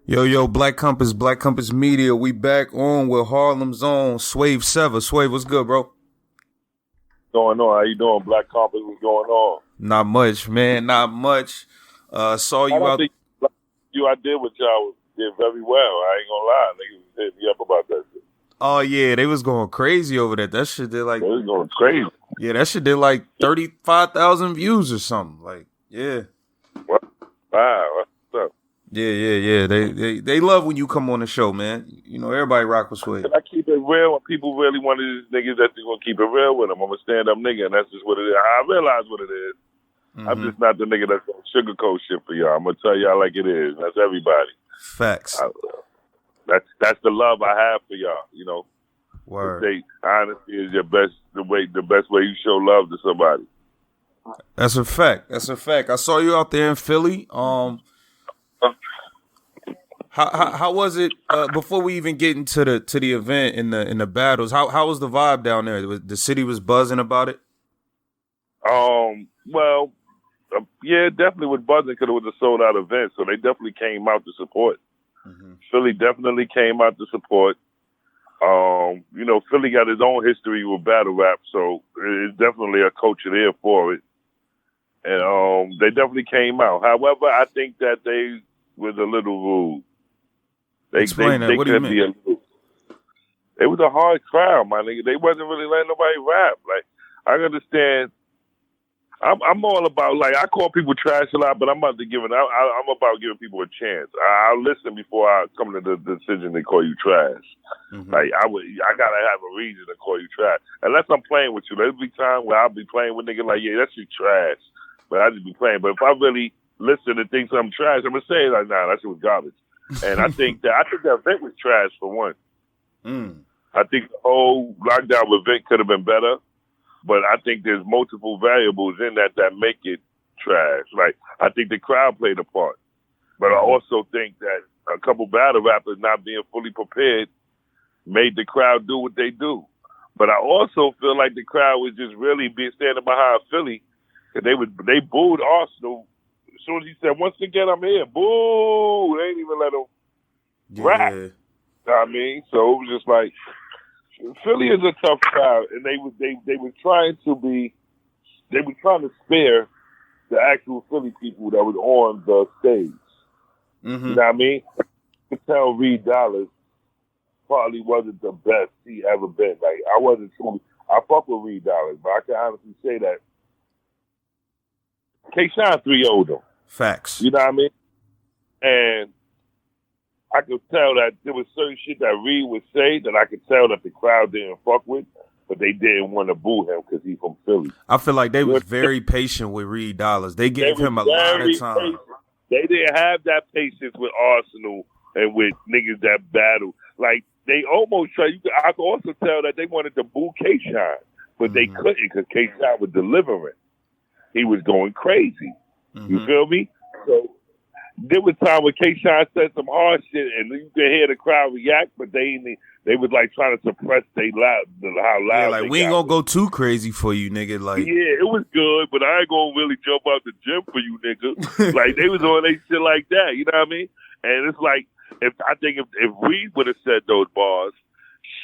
Yo, Black Compass Media. We back on with Harlem's own Swave Sevah. Swave, what's good, bro? Going on? How you doing, Black Compass? What's going on? Not much, man. Not much. Saw you I don't out. think I did what y'all did very well. I ain't gonna lie. Niggas hit me up about that shit. Oh yeah, they was going crazy over that. That shit did like. They was going crazy. Yeah, that shit did like 35,000 views or something. Like, yeah. What? Wow. What's up? Yeah. They love when you come on the show, man. You know, everybody rock with Swave. I keep it real when people really want these niggas that they gonna keep it real with them. I'm a stand-up nigga, and that's just what it is. I realize what it is. Mm-hmm. I'm just not the nigga that's gonna sugarcoat shit for y'all. I'm gonna tell y'all like it is. That's everybody. Facts. That's the love I have for y'all. You know. Word. Say honesty is the best way you show love to somebody. That's a fact. I saw you out there in Philly. How was it before we even get into the event in the battles? How was the vibe down there? The city was buzzing about it. Well, yeah, definitely was buzzing because it was a sold out event, so they definitely came out to support. Mm-hmm. Philly definitely came out to support. You know, Philly got his own history with battle rap, so it's definitely a culture there for it. And they definitely came out. However, I think that they was a little rude. Explain that. What do you mean? It was a hard crowd, my nigga. They wasn't really letting nobody rap. Like, I understand. I'm all about, like, I call people trash a lot, but I'm about giving people a chance. I'll listen before I come to the decision to call you trash. Mm-hmm. Like, I gotta have a reason to call you trash. Unless I'm playing with you. There's be time where I'll be playing with niggas like, yeah, that's just trash. But I just be playing. But if I really listen and think something trash, I'm gonna say like, nah, that shit was garbage. And I think that event was trash for one. I think the whole lockdown event could have been better. But I think there's multiple variables in that make it trash. Like, I think the crowd played a part. But I also think that a couple battle rappers not being fully prepared made the crowd do what they do. But I also feel like the crowd was just really standing behind Philly. Cause they booed Arsenal. As soon as he said, once again, I'm here. Boo! They ain't even let him rap. You know what I mean? So it was just like, Philly is a tough crowd, and they were trying to spare the actual Philly people that was on the stage. Mm-hmm. You know what I mean? You could tell Reed Dollars probably wasn't the best he ever been. Like, I fuck with Reed Dollars, but I can honestly say that K-Shine 3-0'd him. Facts. You know what I mean? And I could tell that there was certain shit that Reed would say that I could tell that the crowd didn't fuck with, but they didn't want to boo him because he's from Philly. I feel like they was very patient with Reed Dollars. They gave him a lot of time. Patient. They didn't have that patience with Arsenal and with niggas that battle. Like, they almost tried. I could also tell that they wanted to boo K-Shine, but they couldn't because K-Shine was delivering. He was going crazy. Mm-hmm. You feel me? So there was time when K-Shine said some hard shit, and you could hear the crowd react, but they was like trying to suppress how loud. Yeah, like we ain't gonna go too crazy for you, nigga. Like, yeah, it was good, but I ain't gonna really jump out the gym for you, nigga. Like, they was on they shit like that. You know what I mean? And it's like, if Reed would have said those bars,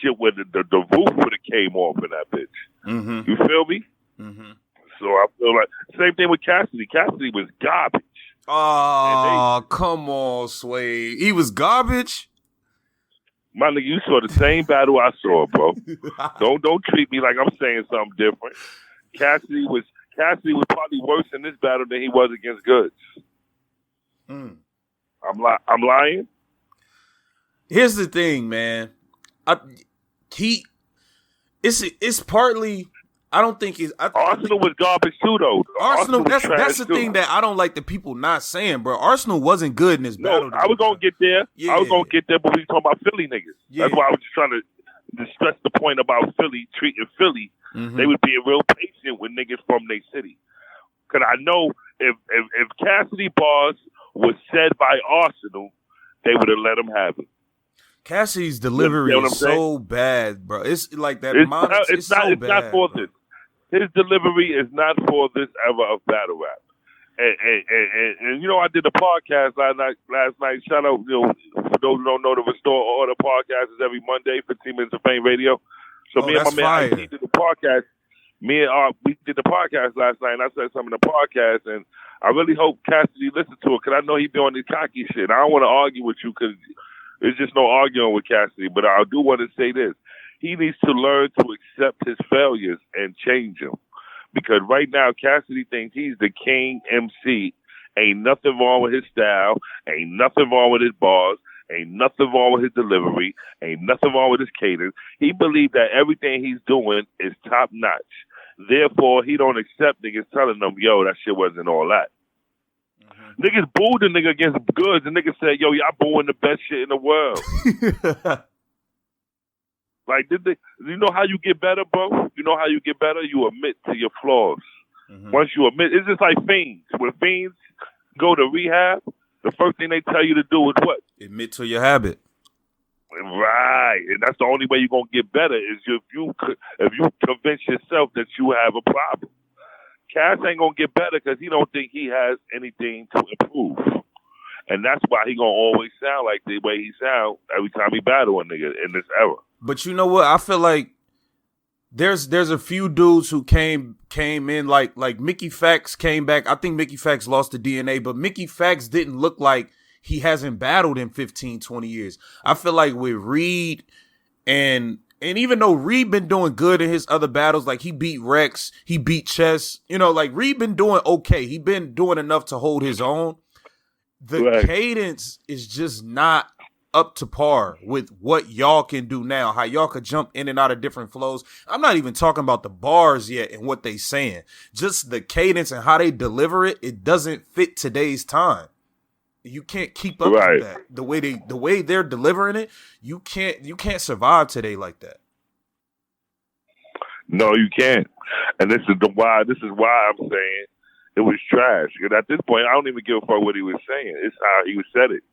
shit would the roof would have came off in that bitch. Mm-hmm. You feel me? Mm-hmm. So I feel like same thing with Cassidy. Cassidy was garbage. Oh, come on, Sway. He was garbage? My nigga, you saw the same battle I saw, bro. Don't treat me like I'm saying something different. Cassidy was probably worse in this battle than he was against Goods. I'm lying? Here's the thing, man. It's partly... I don't think he's... Arsenal was garbage too, though. Arsenal that's the thing that I don't like the people not saying, bro. Arsenal wasn't good in this battle. I was going to get there. Yeah. I was going to get there, but we talking about Philly niggas. Yeah. That's why I was just trying to stress the point about Philly, treating Philly. Mm-hmm. They would be real patient with niggas from their city. Because I know if Cassidy bars was said by Arsenal, they would have let him have it. Cassidy's delivery is so bad, bro. It's like that. It's so bad. Not for this. His delivery is not for this ever of battle rap. And I did the podcast last night. Shout out, for those who don't know, the Restore Order podcast is every Monday, 15 minutes of fame radio. So me and my man IT did the podcast. We did the podcast last night, and I said something in the podcast, and I really hope Cassidy listened to it, because I know he doing this cocky shit. I don't want to argue with you, because there's just no arguing with Cassidy, but I do want to say this. He needs to learn to accept his failures and change them. Because right now, Cassidy thinks he's the king MC. Ain't nothing wrong with his style. Ain't nothing wrong with his bars. Ain't nothing wrong with his delivery. Ain't nothing wrong with his cadence. He believes that everything he's doing is top notch. Therefore, he don't accept niggas telling them, yo, that shit wasn't all that. Mm-hmm. Niggas booed the nigga against Goods. The nigga said, yo, y'all booing the best shit in the world. Like, you know how you get better, bro? You know how you get better? You admit to your flaws. Mm-hmm. Once you admit, it's just like fiends. When fiends go to rehab, the first thing they tell you to do is what? Admit to your habit. Right, and that's the only way you're gonna get better is if you convince yourself that you have a problem. Cass ain't gonna get better because he don't think he has anything to improve, and that's why he gonna always sound like the way he sound every time he battle a nigga in this era. But you know what? I feel like there's a few dudes who came in like Mickey Fax came back. I think Mickey Fax lost the DNA, but Mickey Fax didn't look like he hasn't battled in 15, 20 years. I feel like with Reed and even though Reed been doing good in his other battles, like he beat Rex, he beat Chess, like Reed been doing okay. He been doing enough to hold his own. The cadence is just not up to par with what y'all can do now, how y'all could jump in and out of different flows. I'm not even talking about the bars yet and what they saying. Just the cadence and how they deliver it, it doesn't fit today's time. You can't keep up with that. The way they're delivering it, you can't survive today like that. No, you can't. And this is why I'm saying it was trash. And at this point, I don't even give a fuck what he was saying. It's how he said it.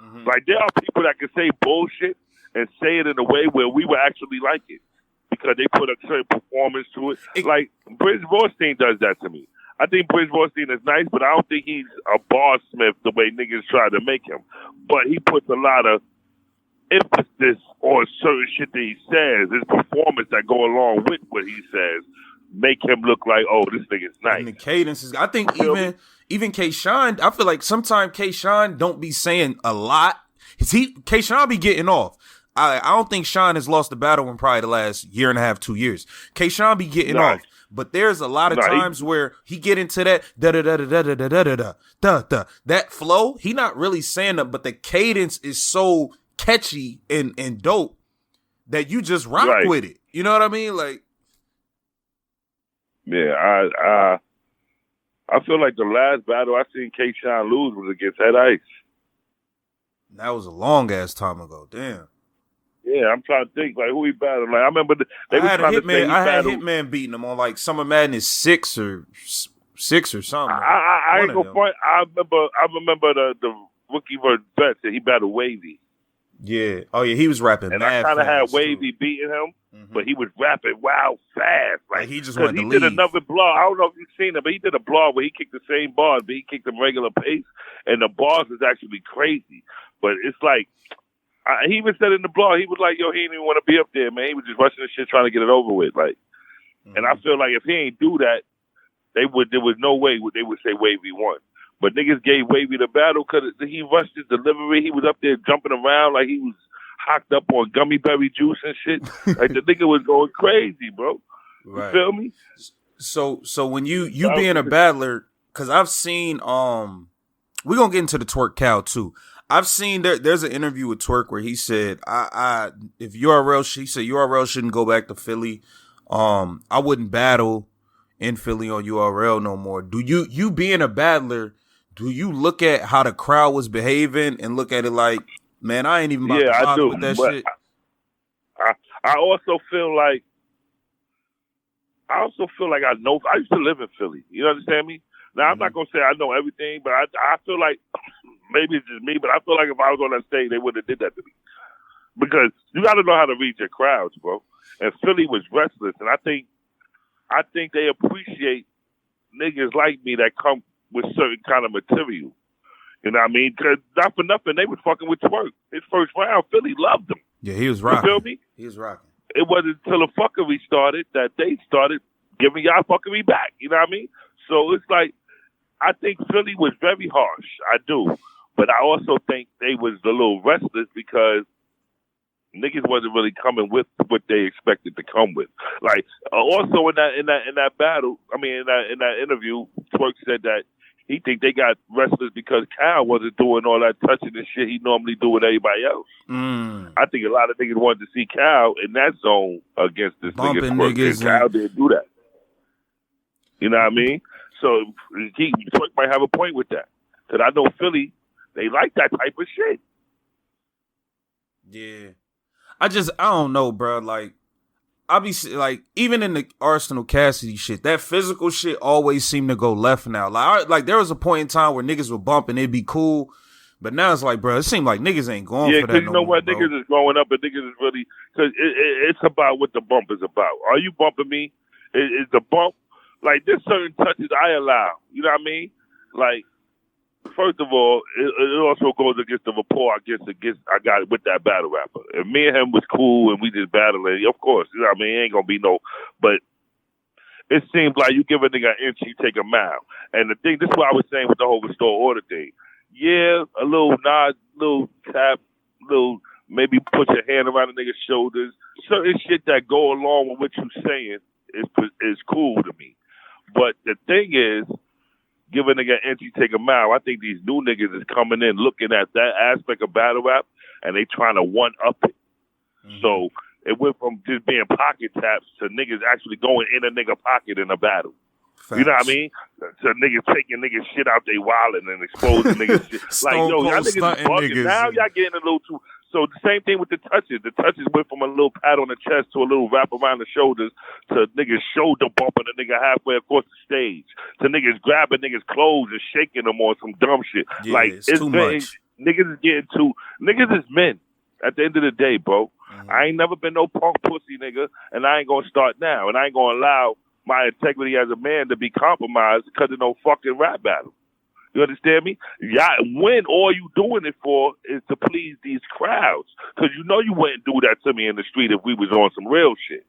Mm-hmm. Like, there are people that can say bullshit and say it in a way where we would actually like it because they put a certain performance to it. Like, Brizz does that to me. I think Brizz is nice, but I don't think he's a barsmith the way niggas try to make him. But he puts a lot of emphasis on certain shit that he says. His performance that go along with what he says make him look like, oh, this nigga's nice. And the cadences, I think even K-Shine, I feel like sometimes K-Shine don't be saying a lot. K-Shine be getting off. I don't think Sean has lost the battle in probably the last year and a half, 2 years. K-Shine be getting off. But there's a lot of times where he get into that that flow. He not really saying that, but the cadence is so catchy and dope that you just rock with it. You know what I mean? Like, yeah, I feel like the last battle I seen K-Shine lose was against Head Ice. That was a long ass time ago. Damn. Yeah, I'm trying to think like who he battled. Like I remember they were trying to say he battled. I had Hitman beating him on like Summer Madness 6 or something. I ain't gonna point. I remember the rookie versus Betts that he battled Wavy. Yeah. Oh yeah, he was rapping. And I kind of had Wavy beating him, but he was rapping wild fast. Like he just wanted to leave. He did another blog. I don't know if you've seen it, but he did a blog where he kicked the same bars, but he kicked them regular pace, and the bars is actually crazy. But it's like. He even said in the blog, he was like, yo, he didn't even want to be up there, man. He was just rushing the shit trying to get it over with. Like, and I feel like if he ain't do that, there was no way they would say Wavy won. But niggas gave Wavy the battle because he rushed his delivery. He was up there jumping around like he was hocked up on gummy berry juice and shit. Like the nigga was going crazy, bro. You feel me? So when you being a battler, because I've seen, we're going to get into the twerk cow too. I've seen there's an interview with Twerk where he said, if URL shouldn't go back to Philly. I wouldn't battle in Philly on URL no more. Do you being a battler, do you look at how the crowd was behaving and look at it like, man, I ain't even about to bother with that shit? I also feel like I know. I used to live in Philly. You understand me? Now, I'm not going to say I know everything, but I feel like, maybe it's just me, but I feel like if I was on that stage, they wouldn't have did that to me. Because you got to know how to read your crowds, bro. And Philly was restless, and I think they appreciate niggas like me that come with certain kind of material. You know what I mean? Because not for nothing, they was fucking with Twerk. His first round, Philly loved him. Yeah, he was rocking. You feel me? He was rocking. It wasn't until the fuckery started that they started giving y'all fuckery back. You know what I mean? So it's like, I think Philly was very harsh. I do. But I also think they was a little restless because niggas wasn't really coming with what they expected to come with. Like, also in that battle, I mean, in that interview, Twerk said that he think they got restless because Cal wasn't doing all that touching and shit he normally do with everybody else. I think a lot of niggas wanted to see Cal in that zone against this bumping nigga. Niggas Cal didn't do that. You know what I mean? So Twerk might have a point with that. Because I know Philly, they like that type of shit. Yeah. I don't know, bro. Like, I be like, even in the Arsenal Cassidy shit, that physical shit always seemed to go left now. Like there was a point in time where niggas were bumping, it'd be cool. But now it's like, bro, it seemed like niggas ain't going for that. Yeah, because you know what? Niggas is growing up and niggas is really, because it's about what the bump is about. Are you bumping me? Is the bump, like, there's certain touches I allow. You know what I mean? Like, first of all, it also goes against the rapport I got with that battle rapper. If me and him was cool and we just battling, of course, you know what I mean? Ain't gonna be no, but it seems like you give a nigga an inch, you take a mile. And the thing, this is what I was saying with the whole restore order thing. Yeah, a little nod, little tap, little maybe put your hand around a nigga's shoulders. Certain shit that go along with what you're saying is cool to me. But the thing is, give a nigga an inch, you take a mile. I think these new niggas is coming in looking at that aspect of battle rap and they trying to one-up it. So it went from just being pocket taps to niggas actually going in a nigga pocket in a battle. Facts. You know what I mean? So niggas taking niggas shit out they wallet and exposing niggas shit. Like, yo, y'all niggas is bugging. Niggas. Now y'all getting a little too... So the same thing with the touches. The touches went from a little pat on the chest to a little wrap around the shoulders to niggas shoulder bumping a nigga halfway across the stage to niggas grabbing niggas' clothes and shaking them on some dumb shit. Yeah, like, it's too much. Niggas is getting too... Niggas is men at the end of the day, bro. I ain't never been no punk pussy, nigga, and I ain't gonna start now. And I ain't gonna allow my integrity as a man to be compromised because of no fucking rap battle. You understand me? Yeah, when all you doing it for is to please these crowds. Because you know you wouldn't do that to me in the street if we was on some real shit.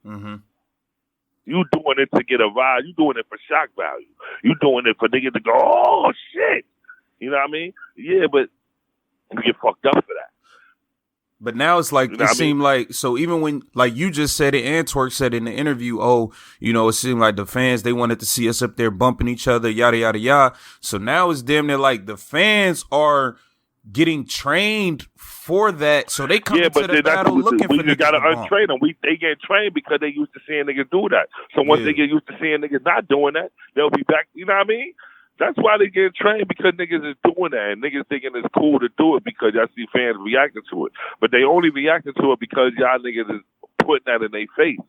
You doing it to get a ride. You doing it for shock value. You doing it for niggas to go, oh, shit. You know what I mean? Yeah, but you get fucked up for that. But now it's like, it seemed like, so even when, like you just said it and Twerk said in the interview, oh, you know, it seemed like the fans, they wanted to see us up there bumping each other, yada, yada, yada. So now it's damn near like the fans are getting trained for that. So they come to the battle looking for niggas. We just got to untrain them. They get trained because they used to seeing niggas do that. So once they get used to seeing niggas not doing that, they'll be back, you know what I mean? That's why they get trained, because niggas is doing that, and niggas thinking it's cool to do it because y'all see fans reacting to it. But they only reacting to it because y'all niggas is putting that in their face.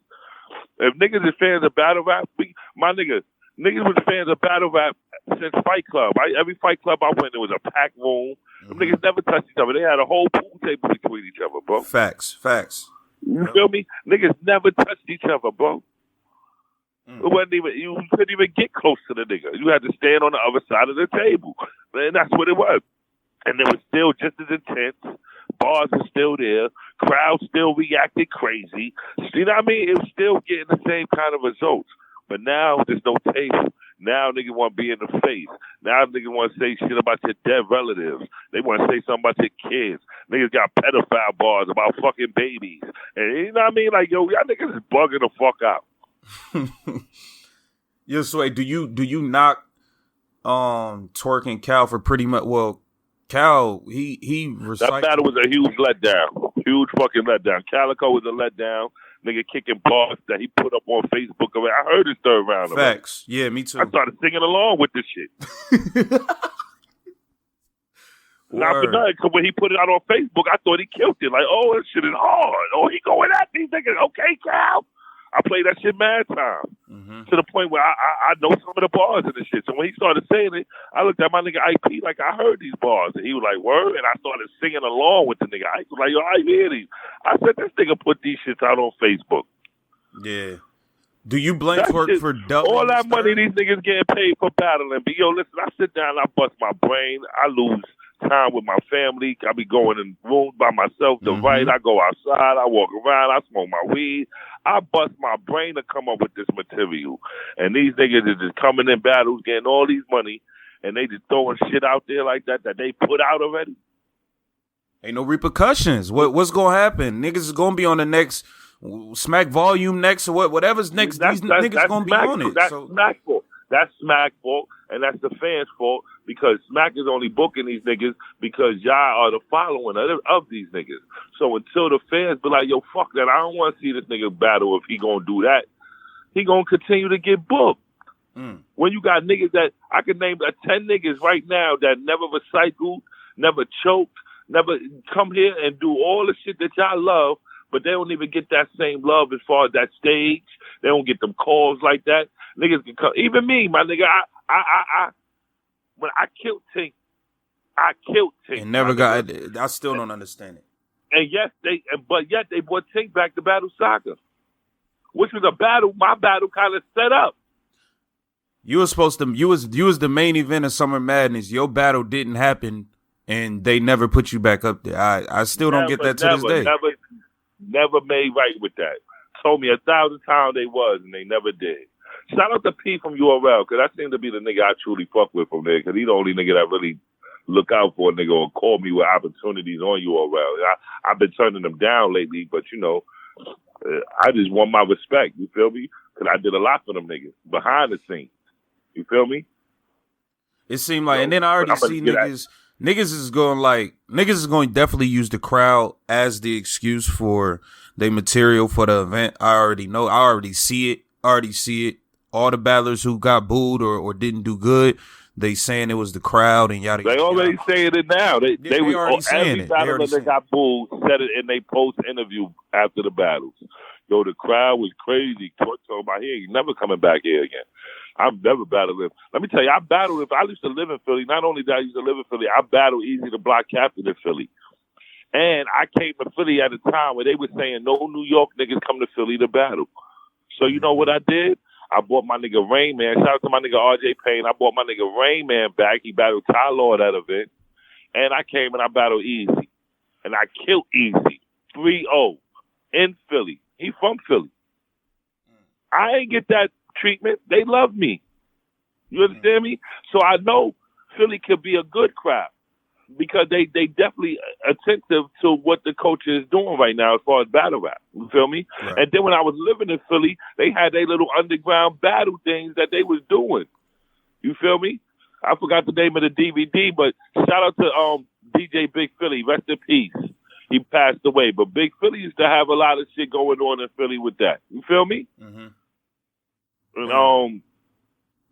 If niggas is fans of battle rap, niggas was fans of battle rap since Fight Club. Every Fight Club I went, there was a packed room. Niggas never touched each other. They had a whole pool table between each other, bro. Facts. You feel me? Niggas never touched each other, bro. It wasn't even, you couldn't even get close to the nigga. You had to stand on the other side of the table. And that's what it was. And it was still just as intense. Bars were still there. Crowds still reacted crazy. You know what I mean? It was still getting the same kind of results. But now there's no table. Now niggas want to be in the face. Now niggas want to say shit about your dead relatives. They want to say something about your kids. Niggas got pedophile bars about fucking babies. And you know what I mean? Like, yo, y'all niggas is bugging the fuck out. Yo, Sway, do you knock Twerk and Cal for pretty much? Well, Cal, he that battle was a huge letdown, huge fucking letdown. Calico was a letdown. Nigga kicking bars that he put up on Facebook. I heard his third round. Facts, yeah, me too. I started singing along with this shit. Not for nothing, because when he put it out on Facebook, I thought he killed it. Like, oh, this shit is hard. Oh, he going at these niggas. Okay, Cal. I played that shit mad time to the point where I know some of the bars in this shit. So when he started saying it, I looked at my nigga IP like I heard these bars. And he was like, word? And I started singing along with the nigga. I was like, yo, I hear these. I said, this nigga put these shits out on Facebook. Yeah. Do you blame for dubbing all that money these niggas getting paid for battling? But yo, listen, I sit down, I bust my brain, I lose time with my family. I be going in rooms by myself to write. I go outside, I walk around, I smoke my weed. I bust my brain to come up with this material. And these niggas is just coming in battles, getting all these money, and they just throwing shit out there like that they put out already. Ain't no repercussions. What's gonna happen? Niggas is gonna be on the next Smack Volume next or whatever's next. These niggas gonna be on it. That's Smack's fault. That's Smack's fault, and that's the fans' fault because Smack is only booking these niggas because y'all are the following of these niggas. So until the fans be like, yo, fuck that, I don't want to see this nigga battle if he gonna do that, he gonna continue to get booked. When you got niggas that, I can name 10 niggas right now that never recycled, never choked, never come here and do all the shit that y'all love, but they don't even get that same love as far as that stage. They don't get them calls like that. Niggas can come. Even me, my nigga, when I killed Tink. And never got. I still don't understand it. And yet they brought Tink back to Battle Soccer, which was a battle. My battle kind of set up. You were supposed to. You was the main event of Summer Madness. Your battle didn't happen, and they never put you back up there. I still don't get that to this day. Never made right with that. Told me 1,000 times they was, and they never did. Shout out to P from URL, because I seem to be the nigga I truly fuck with from there, because he's the only nigga that really look out for a nigga or call me with opportunities on URL. I've been turning them down lately, but, you know, I just want my respect, you feel me? Because I did a lot for them niggas behind the scenes. You feel me? It seemed like, and then I already see niggas is going to definitely use the crowd as the excuse for their material for the event. I already know. I already see it. All the battlers who got booed or didn't do good, they saying it was the crowd and yada. They already saying it now. They already saying it. Every battler that got booed said it in their post interview after the battles. Yo, the crowd was crazy. Talk about he ain't never coming back here again. I've never battled him. Let me tell you, I battled him. I used to live in Philly. Not only did I used to live in Philly, I battled Easy the Block Captain in Philly. And I came to Philly at a time where they were saying no New York niggas come to Philly to battle. So you know what I did? I bought my nigga Rain Man. Shout out to my nigga RJ Payne. I bought my nigga Rain Man back. He battled Ty Law at that event. And I came and I battled Easy. And I killed Easy. 3-0 in Philly. He from Philly. I ain't get that treatment. They love me. You understand me? So I know Philly could be a good crowd because they definitely attentive to what the culture is doing right now as far as battle rap. You feel me? Right. And then when I was living in Philly, they had their little underground battle things that they was doing. You feel me? I forgot the name of the DVD, but shout out to DJ Big Philly. Rest in peace. He passed away. But Big Philly used to have a lot of shit going on in Philly with that. You feel me? Mm-hmm. And,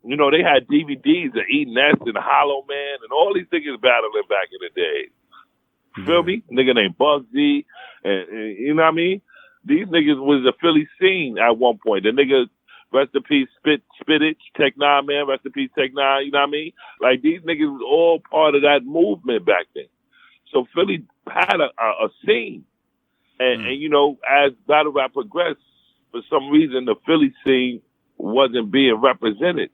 you know, they had DVDs of E Nest and Hollow Man and all these niggas battling back in the day. You feel me? Nigga named Bugsy. And you know what I mean? These niggas was a Philly scene at one point. The nigga, rest in peace, Spitich, Tech Nine Man, rest in peace, Tech Nine, you know what I mean? Like, these niggas was all part of that movement back then. So Philly had a scene. And, you know, as battle rap progressed, for some reason, the Philly scene wasn't being represented.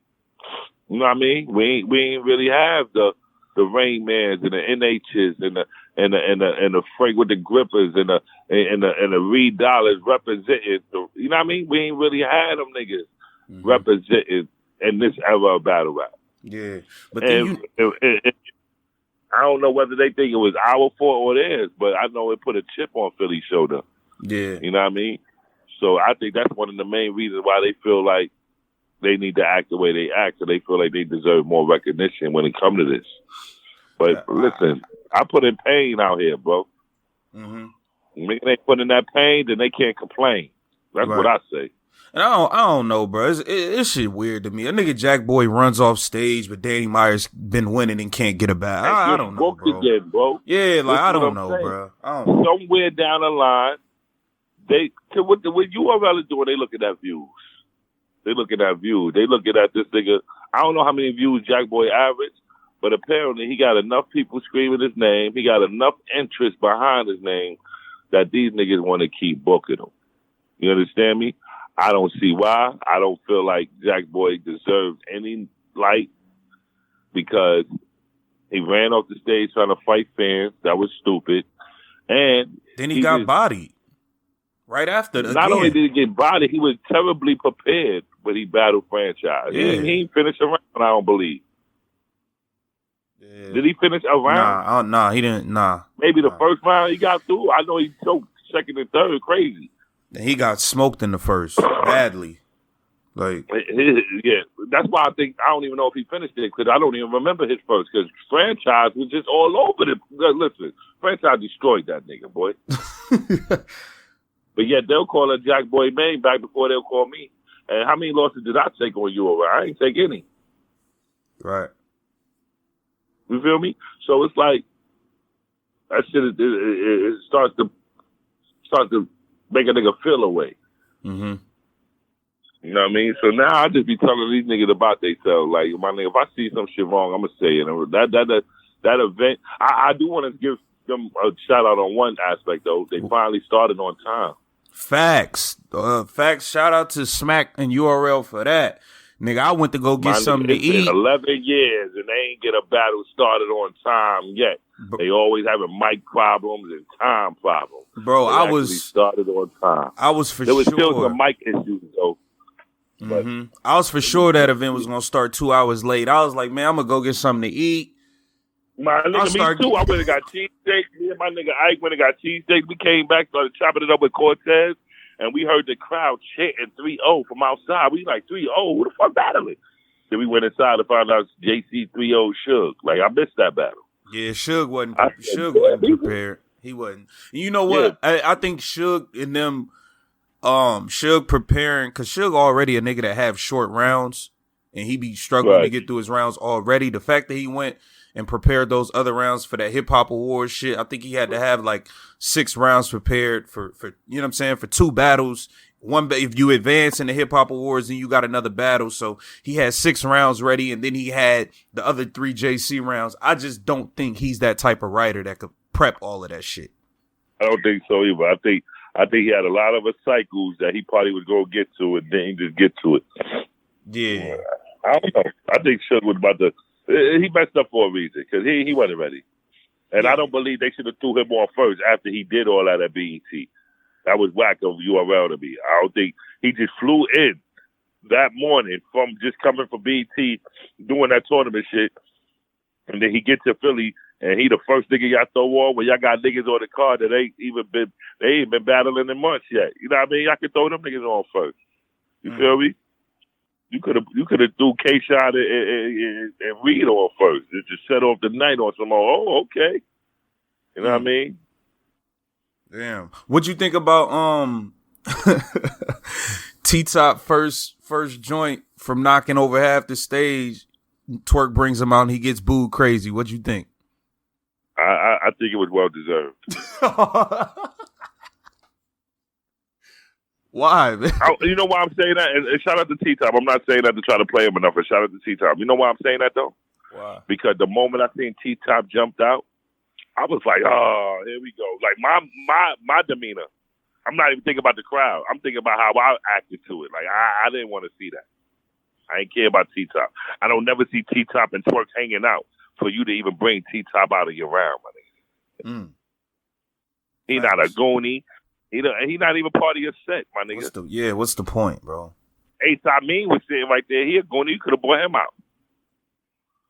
You know what I mean? We ain't really have the Rain Mans and the NHs and the Frank with the Grippers and the Reed Dollars representing. You know what I mean? We ain't really had them niggas represented in this era of battle rap. Yeah, but then I don't know whether they think it was our fault or theirs, but I know it put a chip on Philly's shoulder. Yeah, you know what I mean? So I think that's one of the main reasons why they feel like they need to act the way they act, so they feel like they deserve more recognition when it comes to this. But listen, I put in pain out here, bro. When they put in that pain, then they can't complain. That's what I say. And I don't know, bro. It's shit weird to me. A nigga Jack Boy runs off stage, but Danny Myers been winning and can't get a bat. I don't know, bro. Again, bro. Yeah, like I don't know, bro. Somewhere down the line, what URL is doing, they looking at views. They looking at this nigga. I don't know how many views Jack Boy averaged, but apparently he got enough people screaming his name. He got enough interest behind his name that these niggas want to keep booking him. You understand me? I don't see why. I don't feel like Jack Boy deserved any light because he ran off the stage trying to fight fans. That was stupid. And then he got bodied right after. Not only did he get bodied, he was terribly prepared when he battled Franchise. Yeah. He didn't finish a round, I don't believe. Yeah. Did he finish a round? Nah, he didn't. Nah. Maybe the first round he got through. I know he choked second and third. Crazy. He got smoked in the first badly. Like, yeah, that's why I don't even know if he finished it because I don't even remember his first because Franchise was just all over it. Listen, Franchise destroyed that nigga, boy. But yet they'll call it Jack Boy Maine back before they'll call me. And how many losses did I take on you? I ain't take any. Right. You feel me? So it's like that shit. It starts to make a nigga feel away. Mm-hmm. You know what I mean? So now I just be telling these niggas about themselves. Like, my nigga, if I see some shit wrong, I'm gonna say it. And that event, I do want to give them a shout out on one aspect though. They finally started on time. Facts. Shout out to Smack and URL for that. Nigga, I went to go get something to eat. 11 years and they ain't get a battle started on time yet. They always having mic problems and time problems. Bro, I was started on time. I was for there was sure. Still some mic issues though. Mm-hmm. I was for sure that event was gonna start 2 hours late. I was like, man, I'm gonna go get something to eat. My nigga, me too. I went and got cheesesteak. Me and my nigga Ike went and got cheesesteak. We came back, started chopping it up with Cortez. And we heard the crowd chanting 3-0 from outside. We like 3-0. Who the fuck battling? Then we went inside to find out JC 3-0 Suge. Like I missed that battle. Yeah, Suge wasn't prepared. He wasn't. And you know what? Yeah. I think Suge and them, Suge preparing because Suge already a nigga that have short rounds and he be struggling to get through his rounds already. The fact that he went and prepared those other rounds for that hip hop awards shit. I think he had to have like 6 rounds prepared for you know what I'm saying, for 2 battles. One, if you advance in the hip hop awards, then you got another battle. So he had 6 rounds ready, and then he had the other 3 JC rounds. I just don't think he's that type of writer that could prep all of that shit. I don't think so either. I think he had a lot of cycles that he probably would go get to it, then he just get to it. Yeah. I don't know. I think Suge was about to. He messed up for a reason because he wasn't ready. And I don't believe they should have threw him on first after he did all that at BET. That was whack of URL to me. I don't think he just flew in that morning from just coming from BET, doing that tournament shit. And then he gets to Philly and he the first nigga y'all throw on when y'all got niggas on the card that ain't been battling in months yet. You know what I mean? I could throw them niggas on first. You feel me? You could have threw K-Shot and Reed on first. Just set off the night on some okay. You know what I mean? Damn. What'd you think about T-Top first joint from knocking over half the stage? Twerk brings him out and he gets booed crazy. What'd you think? I think it was well deserved. Why, man? You know why I'm saying that? And shout out to T-Top. I'm not saying that to try to play him enough, but shout out to T-Top. You know why I'm saying that, though? Why? Because the moment I seen T-Top jumped out, I was like, oh, here we go. Like, my demeanor, I'm not even thinking about the crowd. I'm thinking about how I acted to it. Like, I didn't want to see that. I ain't care about T-Top. I don't never see T-Top and Twerk hanging out for you to even bring T-Top out of your round, my nigga. He not a goonie. He not even part of your set, my nigga. What's the point, bro? Ace Amin was sitting right there. He a goonie. You could have brought him out.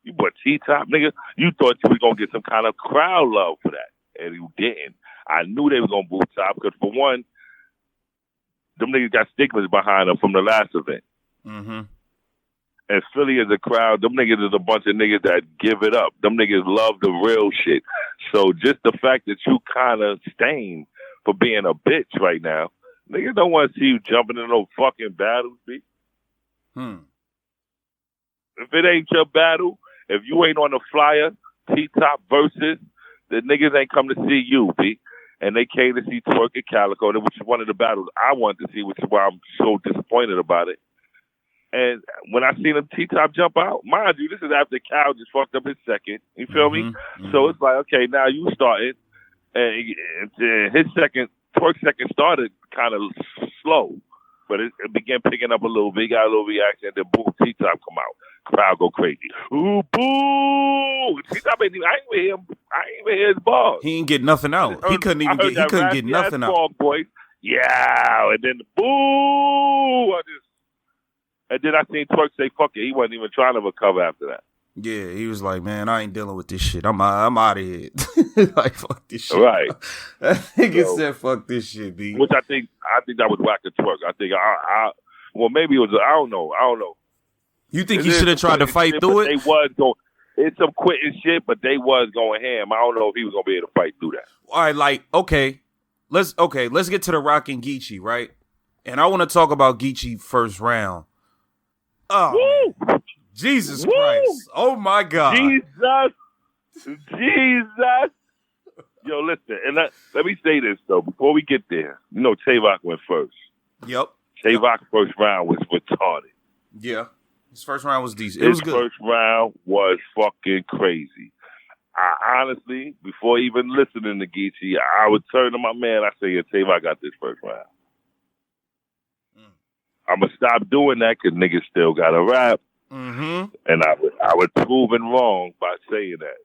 You brought T-Top, nigga. You thought you was going to get some kind of crowd love for that. And you didn't. I knew they was going to boo Top because, for one, them niggas got stigmas behind them from the last event. Mm-hmm. And Philly is a crowd. Them niggas is a bunch of niggas that give it up. Them niggas love the real shit. So just the fact that you kind of stained for being a bitch right now, niggas don't want to see you jumping in no fucking battles, B. If it ain't your battle, if you ain't on the flyer, T-Top versus, the niggas ain't come to see you, B. And they came to see Twerk and Calico, which is one of the battles I wanted to see, which is why I'm so disappointed about it. And when I seen him T-Top jump out, mind you, this is after Cal just fucked up his second. You feel me? Mm-hmm. So it's like, okay, now you started. And his second, Twerk's second started kind of slow. but it began picking up a little bit. He got a little reaction, and then boom, T-Top come out. Crowd go crazy. Ooh, boo! T-Top I ain't even hear his balls. He ain't get nothing out. He couldn't get nothing out. Voice. Yeah, and then the boo! And then I seen Twerk say, fuck it. He wasn't even trying to recover after that. Yeah, he was like, man, I ain't dealing with this shit. I'm out of here. Like, fuck this shit. Right. That nigga said, fuck this shit, B. Which I think that was whack to Twerk. I think well, maybe it was, I don't know. You think he should have tried to fight through it? They was going, it's some quitting shit, but they was going ham. I don't know if he was going to be able to fight through that. All right, like, let's get to the Roc and Geechee, right? And I want to talk about Geechee first round. Oh, woo! Jesus Christ. Oh, my God. Jesus. Yo, listen, and let me say this, though. Before we get there, you know Tay Roc went first. Yep. Tay Roc first round was retarded. Yeah. His first round was decent. It was good. His first round was fucking crazy. I honestly, before even listening to Geechee, I would turn to my man. I say, yeah, Tay Roc got this first round. I'm going to stop doing that because niggas still got to rap. Mm-hmm. And I was proven wrong by saying that.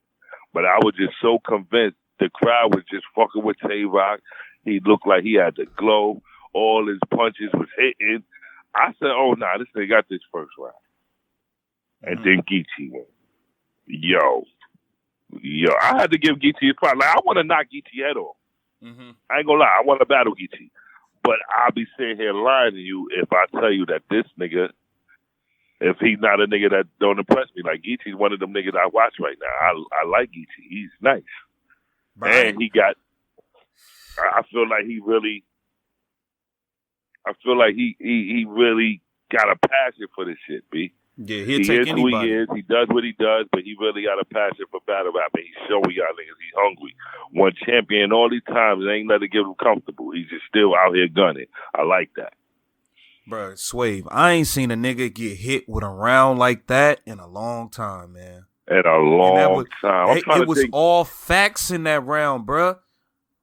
But I was just so convinced the crowd was just fucking with Tay Roc. He looked like he had the glow. All his punches was hitting. I said, oh, nah, this nigga got this first round. And then Geechee won. Yo, I had to give Geechee a spot. Like, I want to knock Geechee head off. Mm-hmm. I ain't gonna lie, I want to battle Geechee. But I'll be sitting here lying to you if I tell you that this nigga, if he's not a nigga that don't impress me. Like, Geechee's one of them niggas I watch right now. I like Geechee. He's nice. Right. And I feel like he really got a passion for this shit, B. Yeah, he'll take anybody. Who he is. He does what he does, but he really got a passion for battle rap, and he's showing y'all niggas he's hungry. Won champion all these times, and ain't let it get him comfortable. He's just still out here gunning. I like that. Bro, Swave, I ain't seen a nigga get hit with a round like that in a long time, man. In a long time. It was all facts in that round, bro.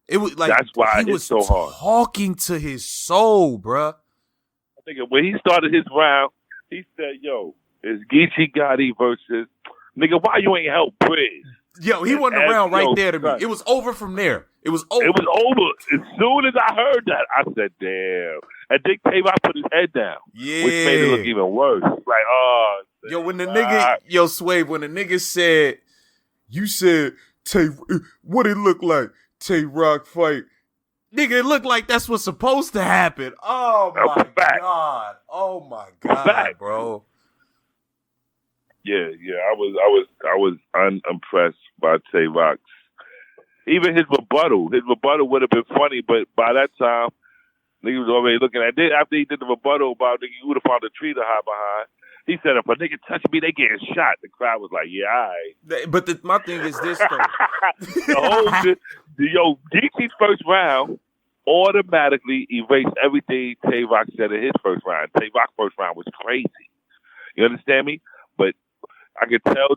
It was like that's why he was so hard. Talking to his soul, bro. I think when he started his round, he said, yo, it's Geechee Gotti versus nigga. Why you ain't help Brizz? Yo, he won the round right there to me. It was over from there. It was over. As soon as I heard that, I said, damn. And Dick Tay Roc put his head down. Yeah. Which made it look even worse. Like, oh. Yo, when the nigga, Swave, when the nigga said, you said, Tay, what it look like? Tay Roc fight. Nigga, it looked like that's what's supposed to happen. Oh, my God. Oh, my God, bro. Yeah, I was unimpressed by Tay Roc's. Even his rebuttal would have been funny, but by that time, nigga was already looking at it. After he did the rebuttal about nigga, you would have found a tree to hide behind. He said, if a nigga touch me, they getting shot. The crowd was like, yeah, all right. But my thing is this, though. Yo, Geechee's first round automatically erased everything Tay Roc said in his first round. Tay Roc's first round was crazy. You understand me? But I could tell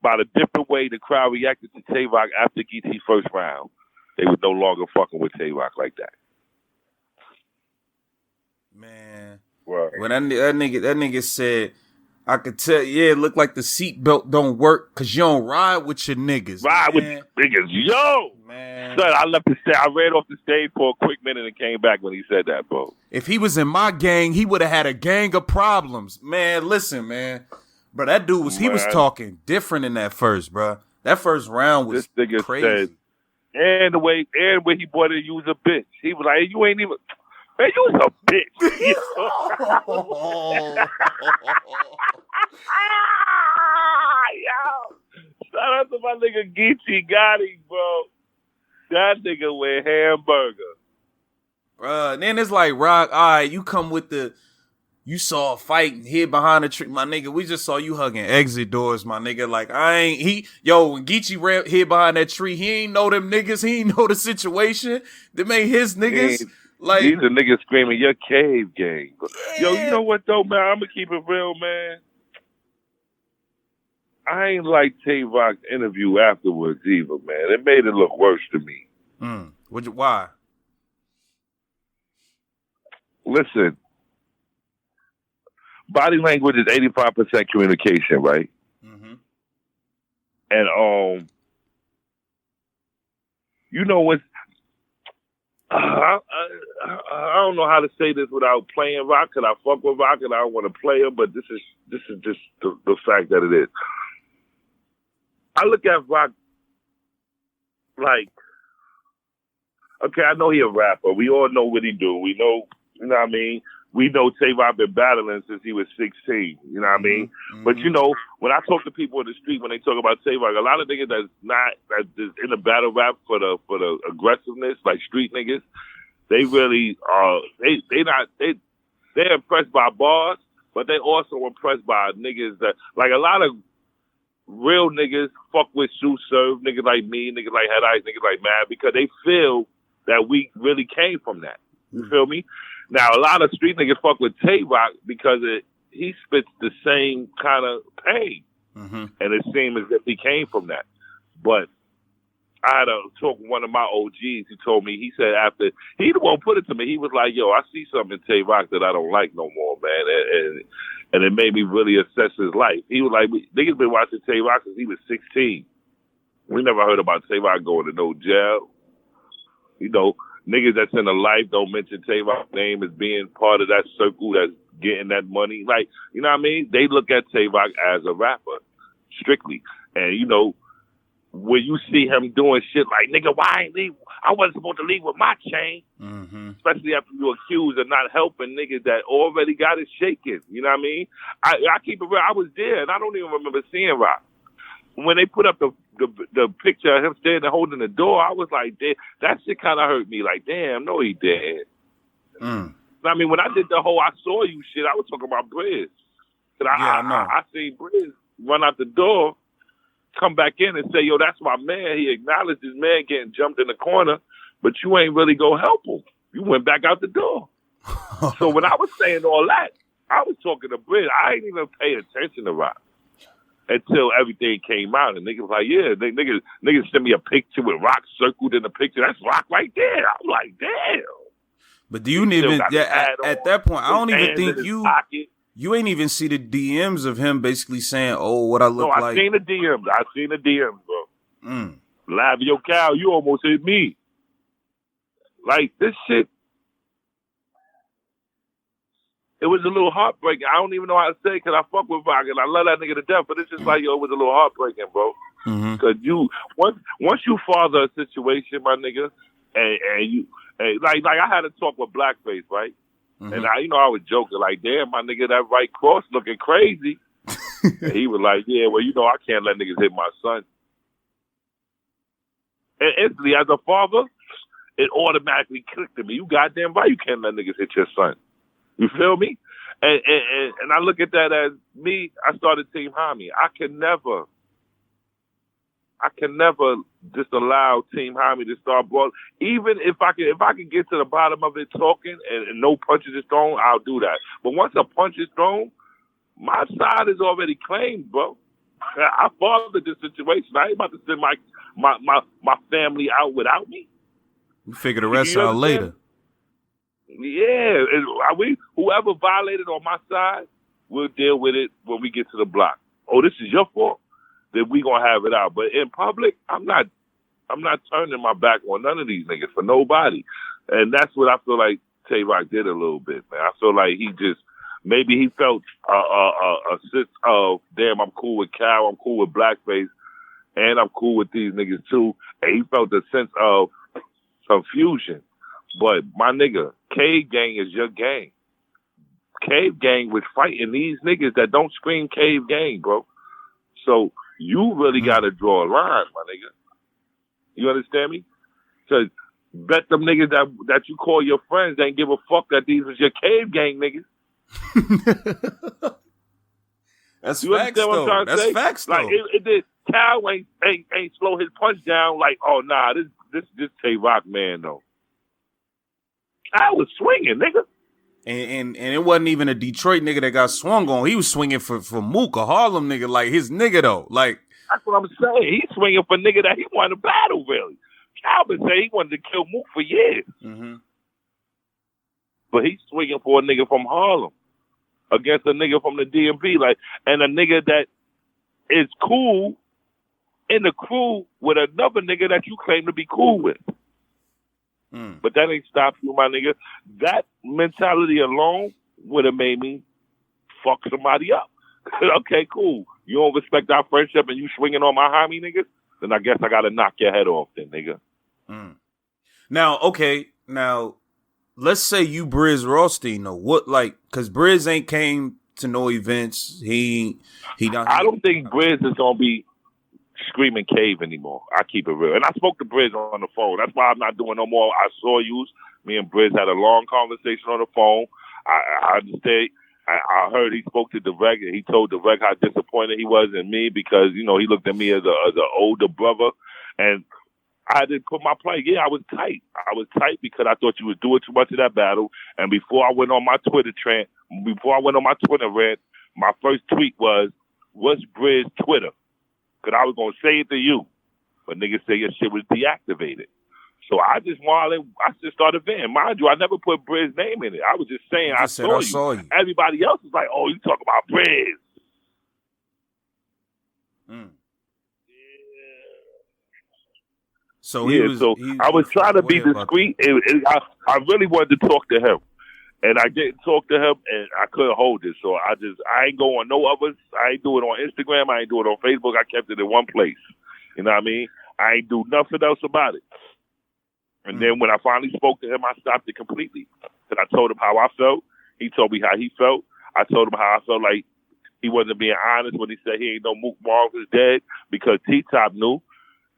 by the different way the crowd reacted to Tay Roc after Geechee's first round. They were no longer fucking with Tay Roc like that. Man. Right. When that nigga said, I could tell, yeah, it looked like the seatbelt don't work because you don't ride with your niggas. Ride with your niggas. Yo! Man. Son, I left the stage. I ran off the stage for a quick minute and came back when he said that, bro. If he was in my gang, he would have had a gang of problems. Man, listen, man. Bro, that dude was talking different in that first, bro. That first round was this nigga crazy. Said, and when he brought it, you was a bitch. He was like, you ain't even... Man, you was a bitch. Yo. Shout out to my nigga Geechee Gotti, bro. That nigga with hamburger. Bruh, then it's like, Roc, all right, you come with you saw a fight and hid behind a tree. My nigga, we just saw you hugging exit doors, my nigga. Like, when Geechee hid behind that tree, he ain't know them niggas. He ain't know the situation. Them ain't his niggas. Like, these are niggas screaming, your cave gang. Yeah. Yo, you know what, though, man? I'm going to keep it real, man. I ain't like Tay Roc's interview afterwards either, man. It made it look worse to me. Why? Listen, body language is 85% communication, right? Mm-hmm. And you know what's I don't know how to say this without playing Rock, because I fuck with Rock and I don't want to play him, but this is just the fact that it is. I look at Rock like, okay, I know he a rapper. We all know what he do. We know, you know what I mean? We know Tay Roc been battling since he was 16, you know what I mean? Mm-hmm. But, you know, when I talk to people in the street, when they talk about Tay Roc, a lot of niggas that's in the battle rap for the aggressiveness, like street niggas, they really they're impressed by bars, but they also impressed by niggas that, like a lot of real niggas fuck with Sue Surf, niggas like me, niggas like Head Ice, niggas like Mad, because they feel that we really came from that. You feel me? Now, a lot of street niggas fuck with Tay Roc because he spits the same kind of pain. Mm-hmm. And it seems as if he came from that. But I had a talk with one of my OGs. He told me, he said after, he the one put it to me. He was like, yo, I see something in Tay Roc that I don't like no more, man. And it made me really assess his life. He was like, niggas been watching Tay Roc since he was 16. We never heard about Tay Roc going to no jail. You know, niggas that's in the life don't mention Tay Roc's name as being part of that circle that's getting that money. Like, you know what I mean? They look at Tay Roc as a rapper, strictly. And, you know, when you see him doing shit like, nigga, why ain't leave? I wasn't supposed to leave with my chain. Mm-hmm. Especially after you accused of not helping niggas that already got it shaken. You know what I mean? I keep it real. I was there, and I don't even remember seeing Roc. When they put up the picture of him standing holding the door, I was like, damn, that shit kind of hurt me. Like, damn, no, he dead. I mean, when I did the whole I saw you shit, I was talking about Brizz. I seen Brizz run out the door, come back in and say, yo, that's my man. He acknowledged his man getting jumped in the corner, but you ain't really go help him. You went back out the door. So when I was saying all that, I was talking to Brizz. I ain't even pay attention to Roc until everything came out. And niggas was like, yeah, niggas sent me a picture with Roc circled in the picture. That's Roc right there. I'm like, damn. But do you even, at that point, I don't even think you ain't even see the DMs of him basically saying, oh, what I look like. No, I seen the DMs, bro. Live your cow, you almost hit me. Like, this shit, it was a little heartbreaking. I don't even know how to say it because I fuck with Roc and I love that nigga to death, but it's just like, yo, it was a little heartbreaking, bro. Because once you father a situation, my nigga, and you, like I had a talk with Blackface, right? And I was joking, like, damn, my nigga, that right cross looking crazy. And he was like, yeah, well, I can't let niggas hit my son. And instantly, as a father, it automatically clicked to me. You goddamn right, you can't let niggas hit your son. You feel me? And I look at that as me. I started Team Homi. I can never just allow Team Homi to start brawling. Even if I can get to the bottom of it talking and no punches is thrown, I'll do that. But once a punch is thrown, my side is already claimed, bro. I fathered this situation. I ain't about to send my family out without me. You figure the rest out later. Yeah, whoever violated on my side, we'll deal with it when we get to the block. Oh, this is your fault. Then we gonna have it out. But in public, I'm not turning my back on none of these niggas for nobody. And that's what I feel like Tay Roc did a little bit, man. I feel like maybe he felt a sense of, damn, I'm cool with Cal, I'm cool with Blackface, and I'm cool with these niggas too. And he felt a sense of confusion. But my nigga, Cave Gang is your gang. Cave Gang was fighting these niggas that don't scream Cave Gang, bro. So you really got to draw a line, my nigga. You understand me? So bet them niggas that you call your friends ain't give a fuck that these was your Cave Gang niggas. That's facts, though. That's facts, though. Like it did. Cal ain't slow his punch down. Like, oh nah, this Tay Roc man though. I was swinging, nigga. And it wasn't even a Detroit nigga that got swung on. He was swinging for Mook, a Harlem nigga, like his nigga though. Like, that's what I'm saying. He's swinging for nigga that he wanted to battle, really. Calvin said he wanted to kill Mook for years. But he's swinging for a nigga from Harlem. against a nigga from the DMV, like, and a nigga that is cool in the crew with another nigga that you claim to be cool with. But that ain't stopped you, my nigga. That mentality alone would have made me fuck somebody up. Okay, cool. You don't respect our friendship and you swinging on my homie, nigga? Then I guess I got to knock your head off then, nigga. Now, okay, let's say you Brizz Rothstein, though. What, like, because Brizz ain't came to no events. He done. I don't think Brizz is going to be screaming cave anymore. I keep it real. And I spoke to Brizz on the phone. That's why I'm not doing no more I saw yous. Me and Brizz had a long conversation on the phone. I understand. I heard he spoke to Direct, and he told Direct how disappointed he was in me because, you know, he looked at me as an older brother. And I didn't put my play. Yeah, I was tight. I was tight because I thought you was doing too much of that battle. And before I went on my Twitter rant, my first tweet was, what's Brizz Twitter? Because I was going to say it to you. But niggas say your shit was deactivated. So I just started venting. Mind you, I never put Brizz's name in it. I was just saying I saw you. Everybody else was like, oh, you talk about Brizz. Yeah. So I was trying to be discreet. I really wanted to talk to him. And I didn't talk to him, and I couldn't hold it. So I ain't go on no others. I ain't do it on Instagram. I ain't do it on Facebook. I kept it in one place. You know what I mean? I ain't do nothing else about it. And then when I finally spoke to him, I stopped it completely. And I told him how I felt. He told me how he felt. I told him how I felt like he wasn't being honest when he said he ain't know Mook Mars is dead because T-Top knew.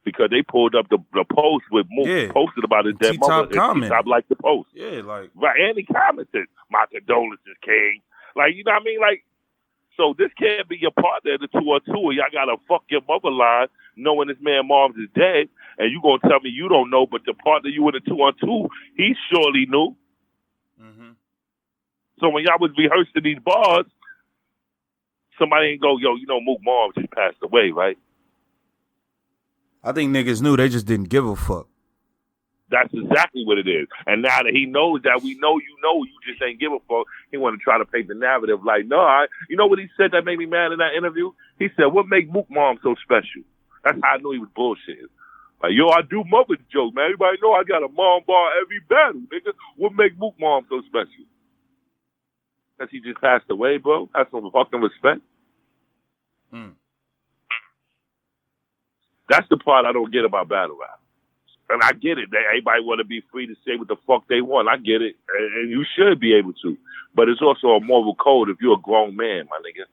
Because they pulled up the post with Mook posted about his dead mother. And T-Top liked the post. Yeah, like. Right, and he commented, my condolences, King. Like, you know what I mean? Like, so this can't be your partner in the 2-on-2. Y'all got to fuck your mother line knowing this man Moms is dead. And you going to tell me you don't know, but the partner you in the 2-on-2, he surely knew. Mm-hmm. So when y'all was rehearsing these bars, somebody ain't go, yo, you know Mook Moms just passed away, right? I think niggas knew, they just didn't give a fuck. That's exactly what it is. And now that he knows that we know, you just ain't give a fuck. He want to try to paint the narrative like, no, you know what he said that made me mad in that interview? He said, what make Mook Mom so special? That's how I knew he was bullshitting. Like, yo, I do mother jokes, man. Everybody know I got a mom bar every battle, nigga. What make Mook Mom so special? Because he just passed away, bro. Have some fucking respect. That's the part I don't get about battle rap. And I get it. Everybody want to be free to say what the fuck they want. I get it. And you should be able to. But it's also a moral code if you're a grown man, my nigga.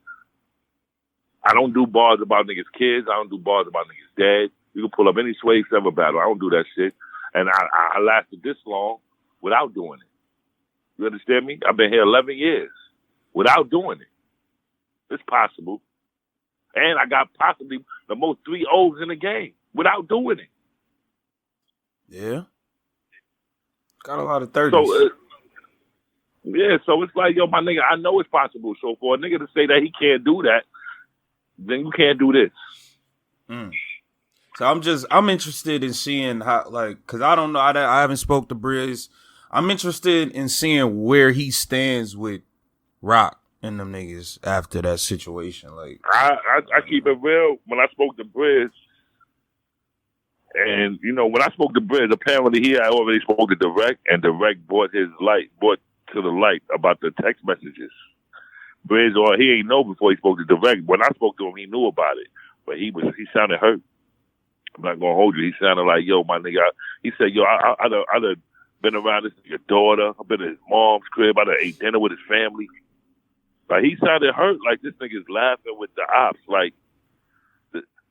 I don't do bars about niggas' kids. I don't do bars about niggas' dad. You can pull up any Swave Sevah battle. I don't do that shit. And I lasted this long without doing it. You understand me? I've been here 11 years without doing it. It's possible. And I got possibly the most 3 O's in the game without doing it. Yeah. Got a lot of 30s. So, so it's like, yo, my nigga, I know it's possible. So for a nigga to say that he can't do that, then you can't do this. So I'm interested in seeing how, like, because I don't know, I haven't spoke to Brizz. I'm interested in seeing where he stands with Roc and them niggas after that situation. Like, I keep it real. When I spoke to Brizz, and you know, when I spoke to Brizz, apparently he had already spoke to Direct, and Direct brought to the light about the text messages. Brizz, or he ain't know before he spoke to Direct. When I spoke to him, he knew about it, but he sounded hurt. I'm not gonna hold you. He sounded like, yo, my nigga. He said, yo, I'd have been around this nigga daughter. I've been at his mom's crib. I'd have ate dinner with his family. Like, he sounded hurt, like this nigga's laughing with the ops. Like,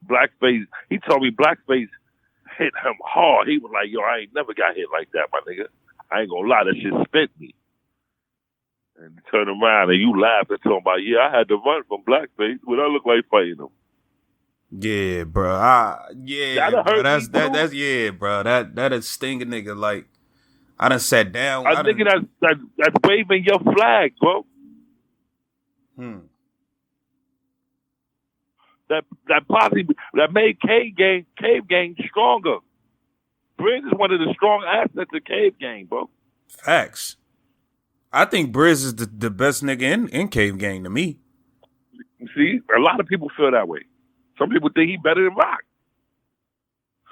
Blackface, he told me Blackface hit him hard. He was like, yo, I ain't never got hit like that, my nigga. I ain't gonna lie, that shit spent me. And you turn around and you laugh and talk about, yeah, I had to run from Blackface. What I look like fighting him? Yeah, bro. Bro. That's yeah, bro. That'd sting a nigga. Like, I done sat down. I think that's waving your flag, bro. That posse that made Cave Gang stronger. Brizz is one of the strong assets of Cave Gang, bro. Facts. I think Brizz is the best nigga in Cave Gang to me. See, a lot of people feel that way. Some people think he better than Roc.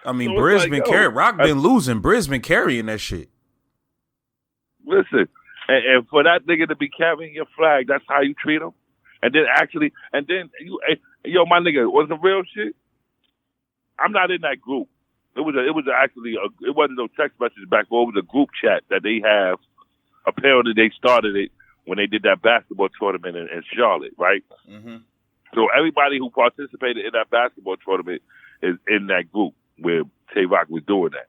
I mean, So Brizz been carrying. Roc been losing. Brizz been carrying that shit. Listen, and for that nigga to be carrying your flag, that's how you treat him. And then yo, my nigga, was the real shit. I'm not in that group. It wasn't no text message back, but it was a group chat that they have. Apparently, they started it when they did that basketball tournament in Charlotte, right? Mm-hmm. So everybody who participated in that basketball tournament is in that group where Tay Roc was doing that.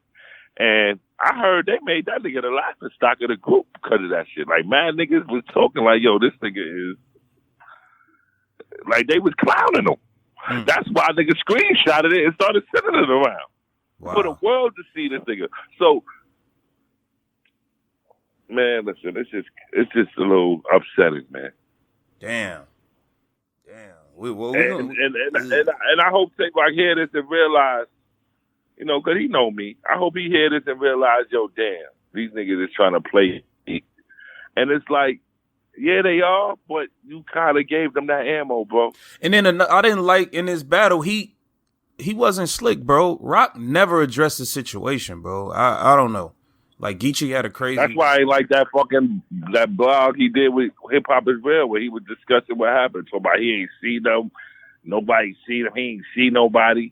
And I heard they made that nigga the laughing stock of the group because of that shit. Like, mad niggas was talking like, yo, this nigga is... Like, they was clowning him. Mm. That's why niggas screenshotted it and started sending it around. Wow. For the world to see this nigga. So, man, listen, it's just a little upsetting, man. Damn. And I hope Tay Roc hear this and realize, you know, because he know me. I hope he hear this and realize, yo, damn, these niggas is trying to play. And it's like, yeah, they are, but you kind of gave them that ammo, bro. And then I didn't like in this battle, he wasn't slick, bro. Roc never addressed the situation, bro. I don't know. Like, Geechee had a crazy... That's why I like that blog he did with Hip Hop Is Real, where he was discussing what happened. So about he ain't see them, nobody see them, he ain't see nobody.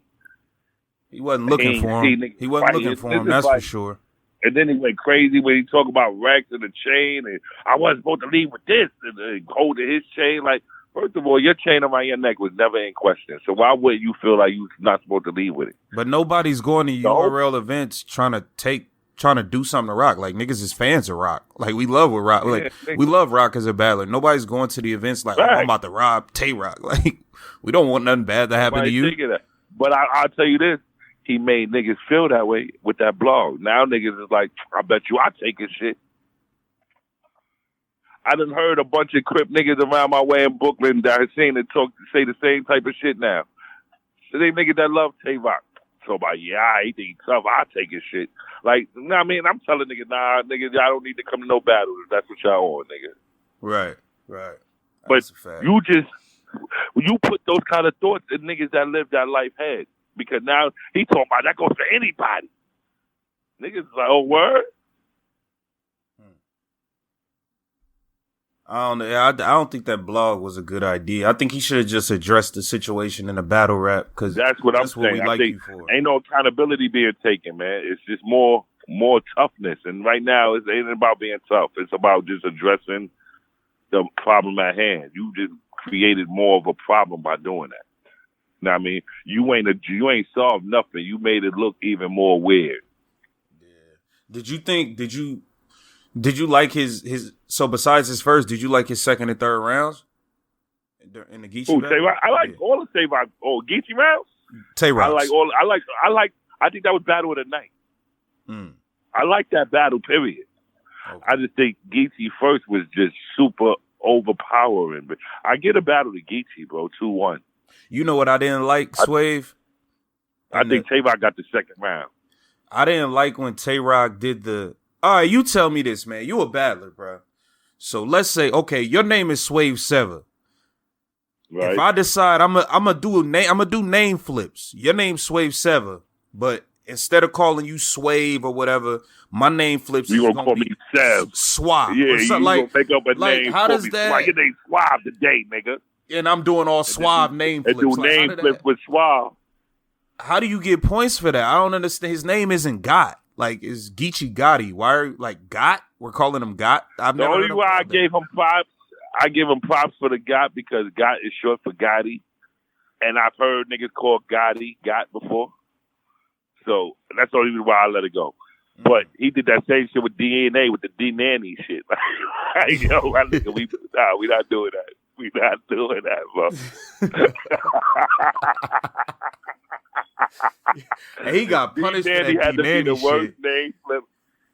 He wasn't looking for him. He wasn't looking for him, that's for sure. And then he went crazy when he talked about Rex and the chain, and I wasn't supposed to leave with this, and holding his chain. Like, first of all, your chain around your neck was never in question. So why would you feel like you're not supposed to leave with it? But nobody's going to URL events trying to do something to Roc. Like, niggas is fans of Roc. Like, we love with Roc. Like, we love Roc as a battler. Nobody's going to the events like, I'm about to rob Tay Roc. Like, we don't want nothing bad to happen to you. But I'll tell you this. He made niggas feel that way with that blog. Now niggas is like, I bet you I take his shit. I done heard a bunch of Crip niggas around my way in Brooklyn that have seen it say the same type of shit now. So they niggas that love Tay Roc. So about, he think tough, I take his shit. Like, you know what I mean? I'm telling niggas, nah, niggas, y'all don't need to come to no battles if that's what y'all want, nigga. Right. That's but you put those kind of thoughts in niggas that live that life head. Because now he talking about that goes for anybody. Niggas is like, oh, word? I don't think that blog was a good idea. I think he should have just addressed the situation in a battle rap. Because that's what I'm saying. I think ain't no accountability being taken, man. It's just more toughness. And right now, it ain't about being tough. It's about just addressing the problem at hand. You just created more of a problem by doing that. Now, I mean, you ain't solved nothing. You made it look even more weird. Yeah. Did you like his? So besides his first, did you like his second and third rounds in the Geechee battle? I like all the Tay Roc. Oh, Geechee rounds. Tay Roc. I think that was battle of the night. I like that battle. Period. Okay. I just think Geechee first was just super overpowering. But I get a battle to Geechee, bro. 2-1. You know what I didn't like, Swave? I think Tay Roc got the second round. I didn't like when Tay Roc did the... All right, you tell me this, man. You a battler, bro. So let's say, okay, your name is Swave Sevah. Right. If I decide I'm gonna do name flips. Your name's Swave Sevah, but instead of calling you Swave or whatever, my name flips. You gonna call me Sev? Swab. Yeah, you gonna pick up a name. How does that? Like your name Swab today, nigga. And I'm doing all Suave name flips. And do name flips with Suave. How do you get points for that? I don't understand. His name isn't Got. Like, it's Geechee Gotti. Why are Got? We're calling him Got. The only why I gave him props, I give him props for the Got because Got is short for Gotti. And I've heard niggas call Gotti Got before. So that's the only reason why I let it go. But he did that same shit with DNA, with the D-Nanny shit. Like, yo, we not doing that. We not doing that, bro. And he got punished for that had to be the worst shit. name flip.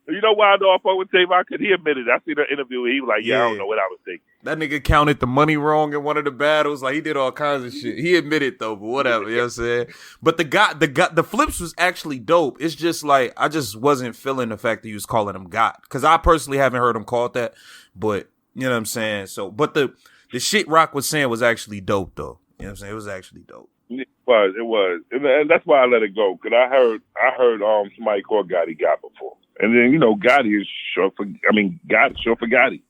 You know why I know I fuck with Tay Roc? Because he admitted. I seen the interview where he was like, yeah, I don't know what I was thinking. That nigga counted the money wrong in one of the battles. Like, he did all kinds of shit. He admitted, though, but whatever. You know what I'm saying? But the flips was actually dope. It's just like, I just wasn't feeling the fact that he was calling him God. Because I personally haven't heard him called that. But, you know what I'm saying? So, but the shit Roc was saying was actually dope, though. You know what I'm saying? It was actually dope. It was. And that's why I let it go. Because I heard somebody call Gotti God before. And then, you know, Gotti is short for, God is short for Gotti.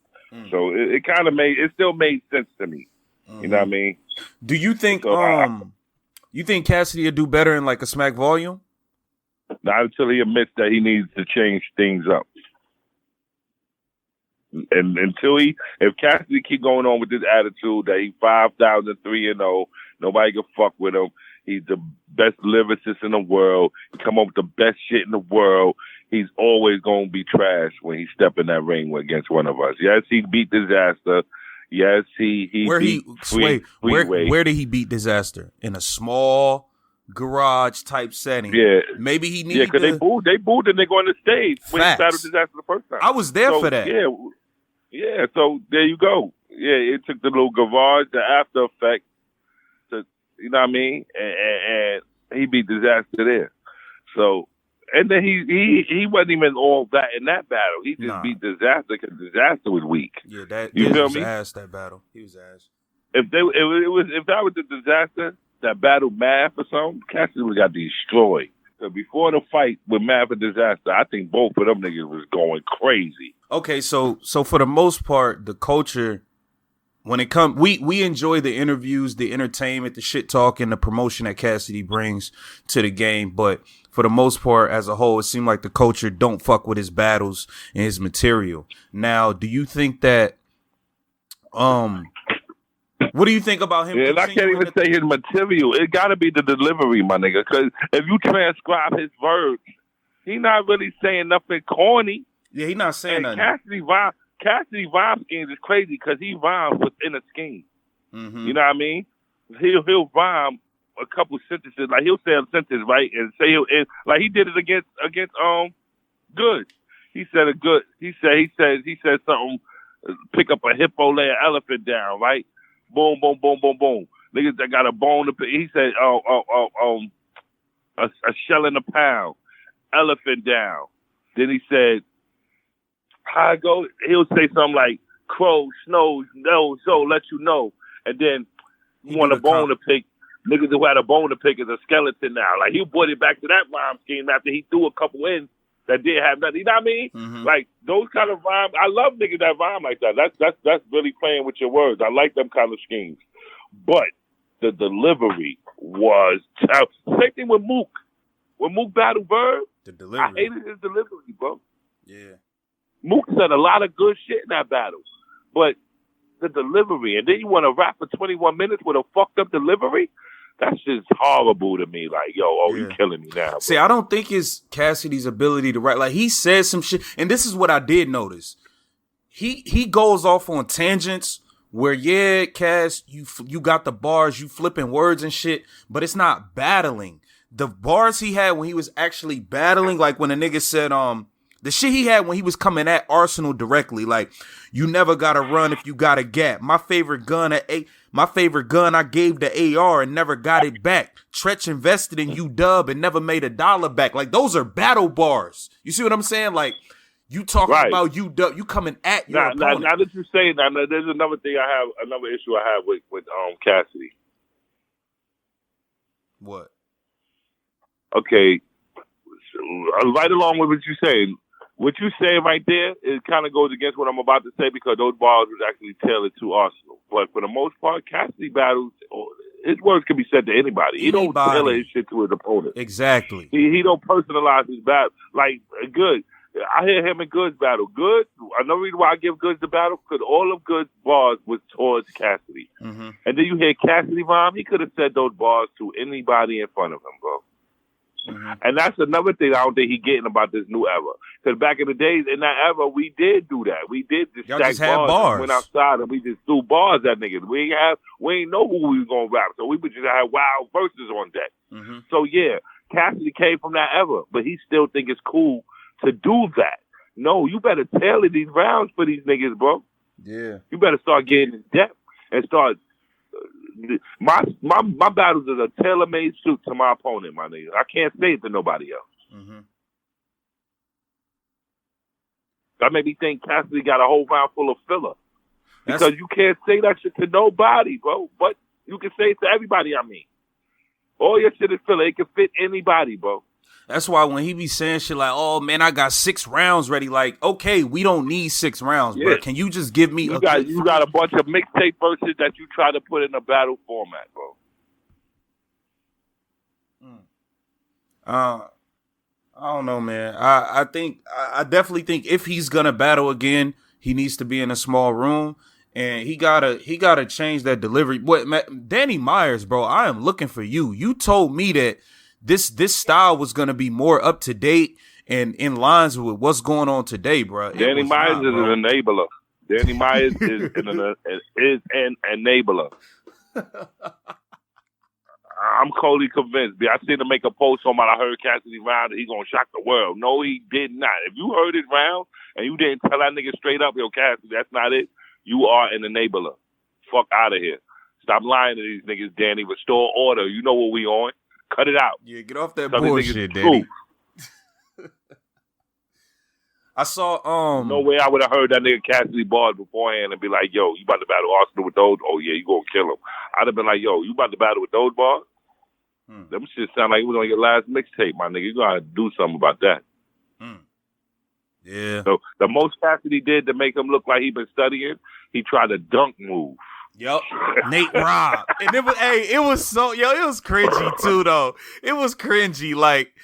So it kind of it still made sense to me. You know what I mean? Do you think, you think Cassidy will do better in like a Smack volume? Not until he admits that he needs to change things up. And if Cassidy keep going on with this attitude that he 5,003-0, nobody can fuck with him. He's the best lyricist in the world. He come up with the best shit in the world. He's always going to be trash when he step in that ring against one of us. Yes, he beat Disaster. Yes, where did he beat Disaster? In a small garage type setting. Yeah, maybe he needed. Yeah, because they booed the nigga on the stage when he battled Disaster the first time. I was there for that. Yeah. So there you go. Yeah, it took the little garage, the after effect. You know what I mean? And he beat Disaster there. So, and then he wasn't even all that in that battle. He just beat Disaster because Disaster was weak. Yeah, he was ass that battle. He was ass. If that was the Disaster that battled Math or something, Cassidy would have got destroyed. So before the fight with Math and Disaster, I think both of them niggas was going crazy. Okay, so for the most part, the culture. When it comes, we enjoy the interviews, the entertainment, the shit talk, and the promotion that Cassidy brings to the game. But for the most part, as a whole, it seemed like the culture don't fuck with his battles and his material. Now, do you think that, what do you think about him? Yeah, and I can't even say his material. It got to be the delivery, my nigga. Because if you transcribe his words, he not really saying nothing corny. Yeah, he not saying nothing. Cassidy rhyme schemes is crazy because he rhymes within a scheme. Mm-hmm. You know what I mean? He'll rhyme a couple sentences, like he'll say a sentence, right, and say like he did it against Good. He said He said something. Pick up a hippo, lay an elephant down, right? Boom, boom, boom, boom, boom. Niggas that got a bone to pick. He said, a shell in a pound, elephant down. Then he said, how I go? He'll say something like, crow, snow, no, so let you know. And then you want a bone to pick. Niggas who had a bone to pick is a skeleton now. Like, he brought it back to that rhyme scheme after he threw a couple in that did have nothing. You know what I mean? Mm-hmm. Like, those kind of rhymes. I love niggas that rhyme like that. That's really playing with your words. I like them kind of schemes. But the delivery was tough. Same thing with Mook. When Mook battled Verb, I hated his delivery, bro. Yeah. Mook said a lot of good shit in that battle. But the delivery, and then you want to rap for 21 minutes with a fucked up delivery? That's just horrible to me. Like, you killing me now, bro. See, I don't think it's Cassidy's ability to write. Like, he says some shit, and this is what I did notice. He goes off on tangents where, Cass, you got the bars, you flipping words and shit, but it's not battling. The bars he had when he was actually battling, like when a nigga said, the shit he had when he was coming at Arsenal directly, like, you never gotta run if you got a gap. My favorite gun I gave the AR and never got it back. Tretch invested in UW and never made $1 back. Like, those are battle bars. You see what I'm saying? Like, you talking about UW, you coming at your opponent. Now that you say that, there's another thing another issue I have with Cassidy. What? Okay, right along with what you're saying. What you say right there, it kind of goes against what I'm about to say because those bars was actually tailored to Arsenal. But for the most part, Cassidy battles, his words can be said to anybody. He don't tailor his shit to his opponent. Exactly. He don't personalize his battle. Like, Good. I hear him and Good's battle. Good, another reason why I give Good's the battle, because all of Good's bars was towards Cassidy. Mm-hmm. And then you hear Cassidy rhyme, he could have said those bars to anybody in front of him, bro. Mm-hmm. And that's another thing I don't think he's getting about this new era. Because back in the days, in that era, we did do that. We did just stack bars. Went outside and we just threw bars at niggas. We ain't know who we was going to rap. So we would just have wild verses on deck. Mm-hmm. So, yeah, Cassidy came from that era. But he still think it's cool to do that. No, you better tailor these rounds for these niggas, bro. Yeah. You better start getting in depth and start. My battles is a tailor-made suit to my opponent, my nigga. I can't say it to nobody else. Mm-hmm. That made me think Cassidy got a whole round full of filler. Because you can't say that shit to nobody, bro. But you can say it to everybody, I mean. All your shit is filler. It can fit anybody, bro. That's why when he be saying shit like, oh, man, I got 6 rounds ready. Like, okay, we don't need 6 rounds, bro. Can you just give me you got a bunch of mixtape verses that you try to put in a battle format, bro. I don't know, man. I definitely think if he's gonna battle again, he needs to be in a small room, and he gotta change that delivery. Danny Myers, bro, I am looking for you. You told me that this style was gonna be more up to date and in lines with what's going on today, bro. Danny Myers is an enabler. Danny Myers is an enabler. I'm totally convinced. I seen him make a post on I heard Cassidy round and he's gonna shock the world. No, he did not. If you heard his round and you didn't tell that nigga straight up, yo, Cassidy, that's not it, you are an enabler. Fuck out of here. Stop lying to these niggas, Danny. Restore order. You know what we on. Cut it out. Yeah, get off that bullshit, Danny. I saw no way I would have heard that nigga Cassidy bars beforehand and be like, yo, you about to battle Arsenal with those? Oh yeah, you gonna kill him. I'd have been like, yo, you about to battle with those bars? Them shit sound like it was on your last mixtape, my nigga. You gotta do something about that. Yeah. So the most Cassidy did to make him look like he been studying, he tried a dunk move. Yup. Nate Rob. And it was cringy too though. It was cringy. Like,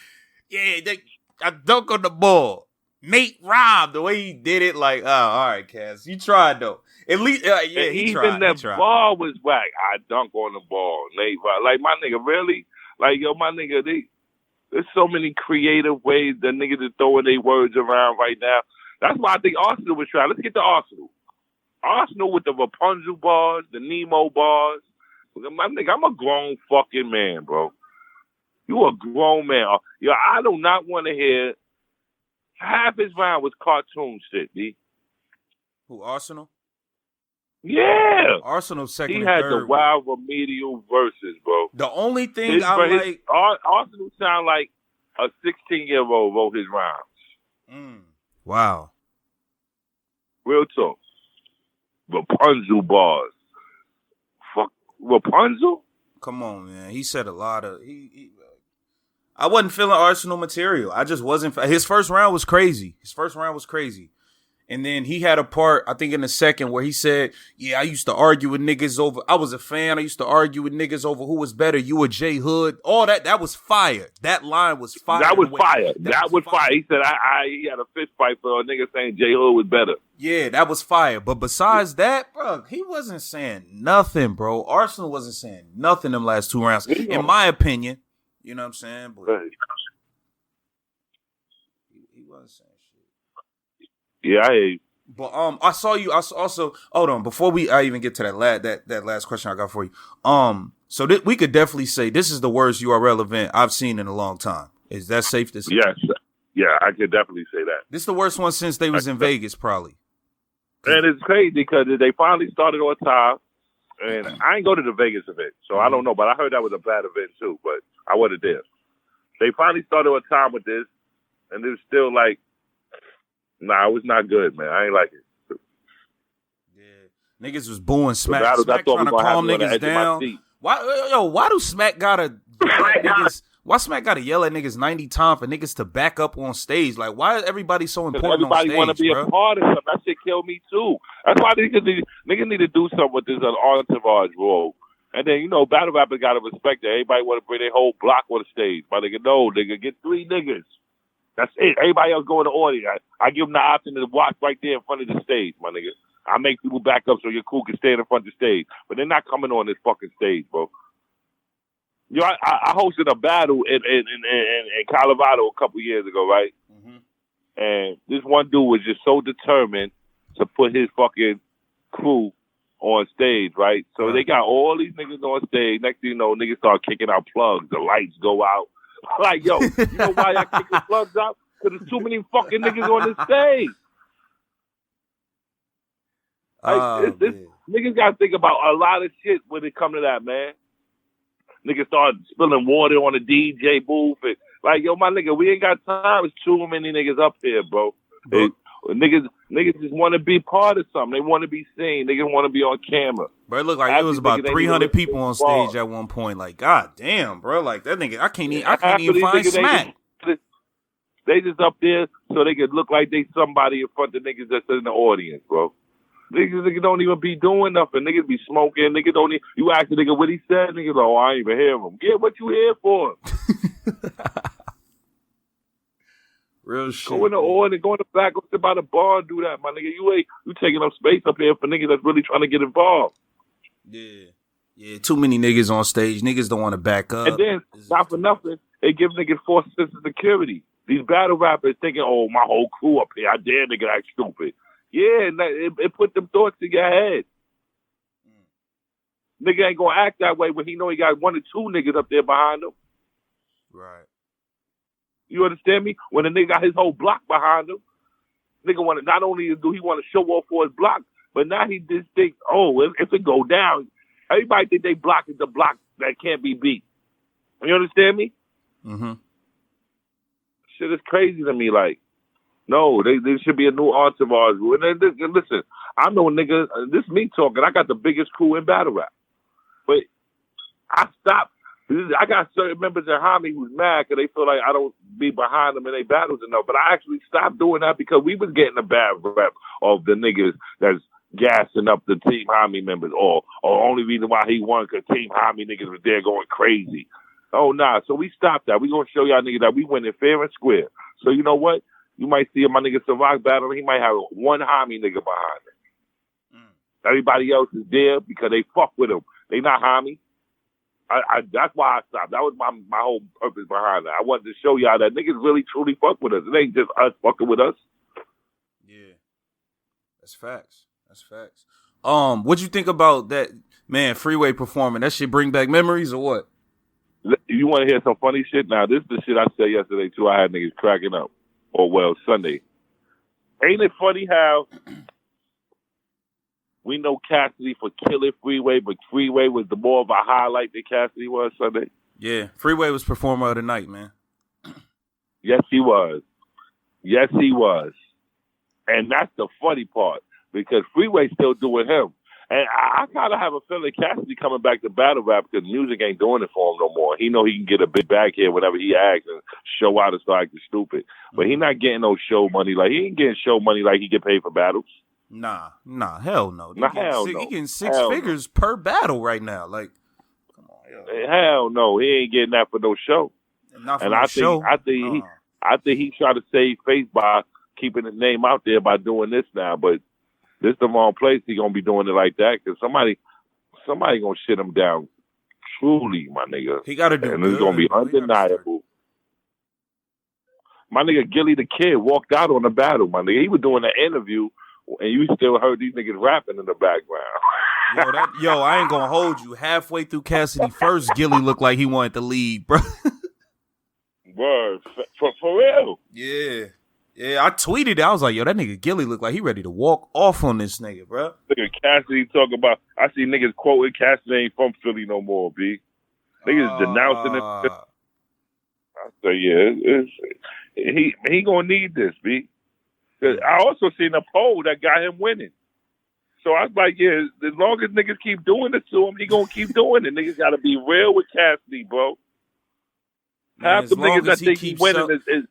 I dunk on the ball. Nate Rob, the way he did it, like, oh, all right, Cass, you tried though. At least, he tried. Even that ball was whack. I dunk on the ball, Nate Rob. Like, my nigga, really? Like, yo, my nigga, there's so many creative ways that niggas are throwing their words around right now. That's why I think Arsenal was trying. Let's get to Arsenal. Arsenal with the Rapunzel bars, the Nemo bars. My nigga, I'm a grown fucking man, bro. You a grown man. Yo, I do not want to hear. Half his round was cartoon shit, B. Who, Arsenal? Yeah. Arsenal second he and had third. The wild remedial verses, bro. The only thing like... Arsenal sound like a 16-year-old wrote his rhymes. Wow. Real talk. Rapunzel bars. Fuck Rapunzel? Come on, man. He said a lot of... I wasn't feeling Arsenal material. I just wasn't. His first round was crazy. And then he had a part, I think in the second, where he said, yeah, I used to argue with niggas over. I was a fan. I used to argue with niggas over who was better. You or J Hood. All that was fire. That line was fire. That was fire. That was fire. He said he had a fist fight for a nigga saying J Hood was better. Yeah, that was fire. But besides that, bro, he wasn't saying nothing, bro. Arsenal wasn't saying nothing them last 2 rounds. In my opinion. You know what I'm saying? But he wasn't saying shit. Yeah, I hear you. But I saw you. I also hold on before I even get to that last question I got for you. So we could definitely say this is the worst URL event I've seen in a long time. Is that safe to say? Yes. Yeah, I could definitely say that. This is the worst one since they was in Vegas, probably. And it's crazy because they finally started on time. And I ain't go to the Vegas event, so I don't know. But I heard that was a bad event, too. But I wasn't there. They finally started on time with this, and it was still like, nah, it was not good, man. I ain't like it. Yeah. Niggas was booing Smack. Smack trying to calm niggas down. Why do Smack gotta niggas? Why Smack gotta yell at niggas 90 times for niggas to back up on stage? Like, why is everybody so important on stage, everybody want to be a part of something. That shit killed me, too. That's why niggas need to do something with this entourage role. And then, battle rappers got to respect that. Everybody want to bring their whole block on the stage. My nigga, no, nigga, get 3 niggas. That's it. Everybody else go in the audience. I give them the option to watch right there in front of the stage, my nigga. I make people back up so your crew can stand in front of the stage. But they're not coming on this fucking stage, bro. I hosted a battle in Colorado a couple years ago, right? Mm-hmm. And this one dude was just so determined to put his fucking crew on stage, right? So they got all these niggas on stage. Next thing you know, niggas start kicking out plugs. The lights go out. Like, yo, you know why y'all kicking plugs out? Because there's too many fucking niggas on this stage. Like, niggas got to think about a lot of shit when it come to that, man. Niggas start spilling water on the DJ booth. And, like, yo, my nigga, we ain't got time. There's too many niggas up here, bro. Niggas just want to be part of something. They want to be seen. They want to be on camera. Bro, it looked like it was about 300 people on stage at one point. Like, god damn, bro. Like, that nigga, I can't even find smack. They just up there so they could look like they somebody in front of niggas that's in the audience, bro. Niggas don't even be doing nothing. Niggas be smoking. Niggas don't even, you ask the nigga what he said. Niggas like, oh, I ain't even hear him. Yeah, what you here for? Real shit. Go in the audience, go in the back, go sit by the bar and do that, my nigga. You taking up space up here for niggas that's really trying to get involved. Yeah, too many niggas on stage. Niggas don't want to back up. And then, not for nothing, they give niggas false sense of security. These battle rappers thinking, oh, my whole crew up here, I dare nigga act stupid. Yeah, it put them thoughts in your head. Nigga ain't gonna act that way when he know he got 1 or 2 niggas up there behind him. Right. You understand me? When a nigga got his whole block behind him, nigga want to, not only do he want to show off for his block, but now he just thinks, oh, if it go down, everybody think they block is the block that can't be beat. You understand me? Mm-hmm. Shit is crazy to me. Like, no, there should be a new entourage. Listen, I know nigga, this me talking, I got the biggest crew in battle rap. But I stopped. I got certain members in Homi who's mad because they feel like I don't be behind them in their battles enough. But I actually stopped doing that because we was getting a bad rep of the niggas that's gassing up the Team Homi members. Or only reason why he won because Team Homi niggas was there going crazy. Oh, nah. So we stopped that. We going to show y'all niggas that we win it fair and square. So you know what? You might see my nigga Tay Roc battling. He might have 1 Homi nigga behind him. Everybody else is there because they fuck with him. They not Homi. That's why I stopped. That was my whole purpose behind it. I wanted to show y'all that niggas really truly fuck with us. It ain't just us fucking with us. Yeah. That's facts. What'd you think about that, man, Freeway performing? That shit bring back memories or what? You want to hear some funny shit? Now, this is the shit I said yesterday, too. I had niggas cracking up. Or, well, Sunday. Ain't it funny how we know Cassidy for killing Freeway, but Freeway was the more of a highlight than Cassidy was Sunday? Yeah, Freeway was performer of the night, man. Yes, he was. And that's the funny part, because Freeway's still doing him. And I kind of have a feeling Cassidy coming back to battle rap because music ain't doing it for him no more. He know he can get a big bag here whenever he acts and show out and start acting stupid. But he not getting no show money. Like, he ain't getting show money like he get paid for battles. Nah, hell no. He getting six figures per battle right now. Like, come on, yo. Hell no, he ain't getting that for no show. And I think he tried to save face by keeping his name out there by doing this now. But this the wrong place. He gonna be doing it like that because somebody gonna shit him down. Truly, my nigga. He gotta do. And it's gonna be undeniable. My nigga Gilly the Kid walked out on the battle. My nigga, he was doing an interview. And you still heard these niggas rapping in the background. Yo, I ain't gonna hold you. Halfway through Cassidy first, Gilly looked like he wanted to lead, bro. Word. For real. Yeah, I tweeted it. I was like, yo, that nigga Gilly looked like he ready to walk off on this nigga, bro. Nigga Cassidy talk about, I see niggas quoting Cassidy ain't from Philly no more, B. Niggas denouncing it. I say, yeah, he gonna need this, B. I also seen a poll that got him winning. So I was like, yeah, as long as niggas keep doing this to him, he gonna keep doing it. Niggas gotta be real with Cassidy, bro. Man, half the niggas that think he's winning is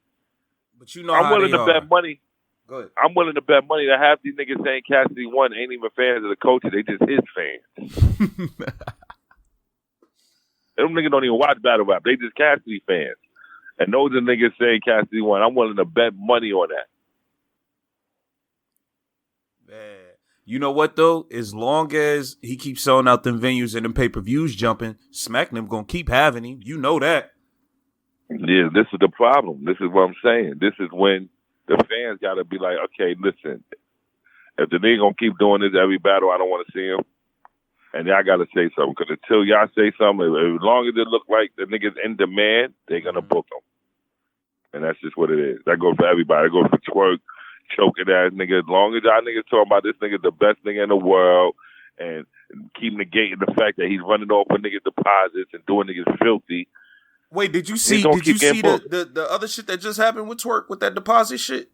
but you know I'm willing to bet money. Go ahead. I'm willing to bet money that half these niggas saying Cassidy won ain't even fans of the coach. They just his fans. Them niggas don't even watch battle rap. They just Cassidy fans. And those are niggas saying Cassidy won. I'm willing to bet money on that. Man. You know what, though? As long as he keeps selling out them venues and them pay-per-views jumping, Smack them going to keep having him. You know that. Yeah, this is the problem. This is what I'm saying. This is when the fans got to be like, okay, listen, if the nigga going to keep doing this every battle, I don't want to see him. And y'all got to say something. Because until y'all say something, as long as it look like the nigga's in demand, they're going to book him. And that's just what it is. That goes for everybody. That goes for Twerk, choking ass nigga. As long as y'all niggas talking about this nigga the best nigga in the world and keep negating the fact that he's running off with niggas deposits and doing niggas filthy. Wait, did you see the other shit that just happened with Twerk with that deposit shit?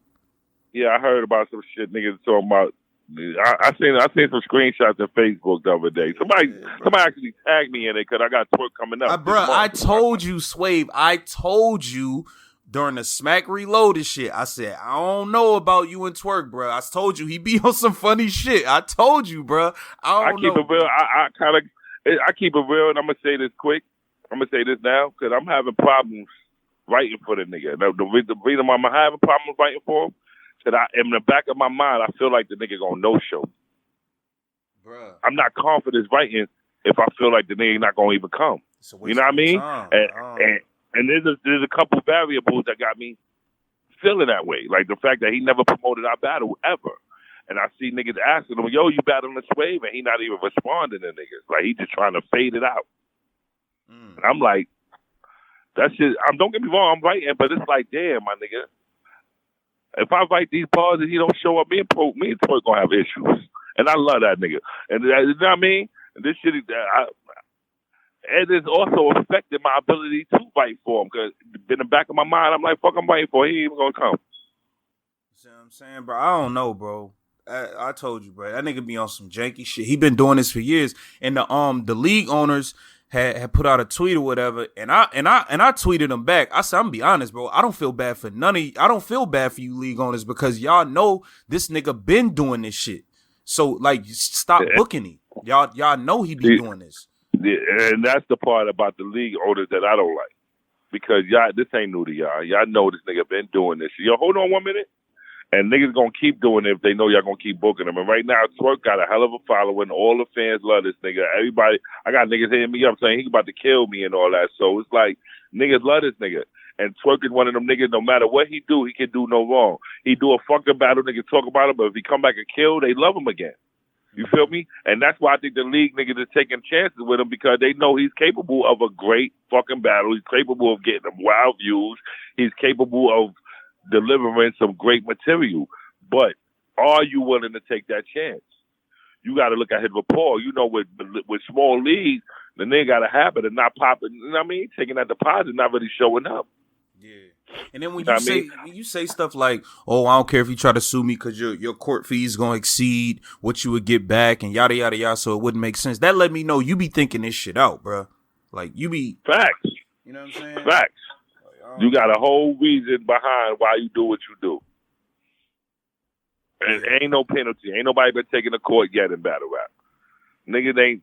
Yeah, I heard about some shit niggas talking about. I seen some screenshots on Facebook the other day. Somebody actually tagged me in it because I got Twerk coming up. Bro, I told you, Swave. I told you during the Smack Reloaded shit. I said, I don't know about you and Twerk, bro. I told you he be on some funny shit. I told you, bro. I keep it real. I keep it real, and I'm gonna say this quick. I'm gonna say this now because I'm having problems writing for the nigga. The reason why I'm having problems writing for him, that in the back of my mind, I feel like the nigga gonna no show. Bruh. I'm not confident writing if I feel like the nigga not gonna even come. You know what I mean? And there's a couple variables that got me feeling that way, like the fact that he never promoted our battle ever. And I see niggas asking him, "Yo, you battling the Swave?" And he not even responding to niggas. Like he just trying to fade it out. And I'm like, that shit. Don't get me wrong, I'm writing, but it's like, damn, my nigga. If I write these bars and he don't show up, me and Twerk gonna have issues. And I love that nigga. And you know what I mean? And this shit, it has also affected my ability to write for him. Because in the back of my mind, I'm like, fuck, I'm writing for him. He ain't even gonna come. See what I'm saying, bro? I don't know, bro. I told you, bro. That nigga be on some janky shit. He been doing this for years. And the league owners had put out a tweet or whatever, and I tweeted them back. I said, I'm gonna be honest, bro. I don't feel bad for none of you. I don't feel bad for you league owners because y'all know this nigga been doing this shit. So like, stop booking him. Y'all know he be doing this. Yeah, and that's the part about the league owners that I don't like because y'all, this ain't new to y'all. Y'all know this nigga been doing this. Yo, hold on 1 minute. And niggas gonna keep doing it if they know y'all gonna keep booking them. And right now, Twerk got a hell of a following. All the fans love this nigga. Everybody, I got niggas hitting me up saying he about to kill me and all that. So it's like, niggas love this nigga. And Twerk is one of them niggas, no matter what he do, he can do no wrong. He do a fucking battle, niggas talk about him, but if he come back and kill, they love him again. You feel me? And that's why I think the league niggas is taking chances with him because they know he's capable of a great fucking battle. He's capable of getting them wild views. He's capable of delivering some great material. But are you willing to take that chance? You got to look at his rapport. You know, with small leagues, the nigga got a habit of not popping, you know what I mean? Taking that deposit, not really showing up. Yeah. And then when you say stuff like, oh, I don't care if you try to sue me because your court fee is going to exceed what you would get back and yada, yada, yada, so it wouldn't make sense. That let me know you be thinking this shit out, bro. Like, you be... Facts. You know what I'm saying? Facts. You got a whole reason behind why you do what you do. And ain't no penalty. Ain't nobody been taken to court yet in battle rap. Niggas ain't...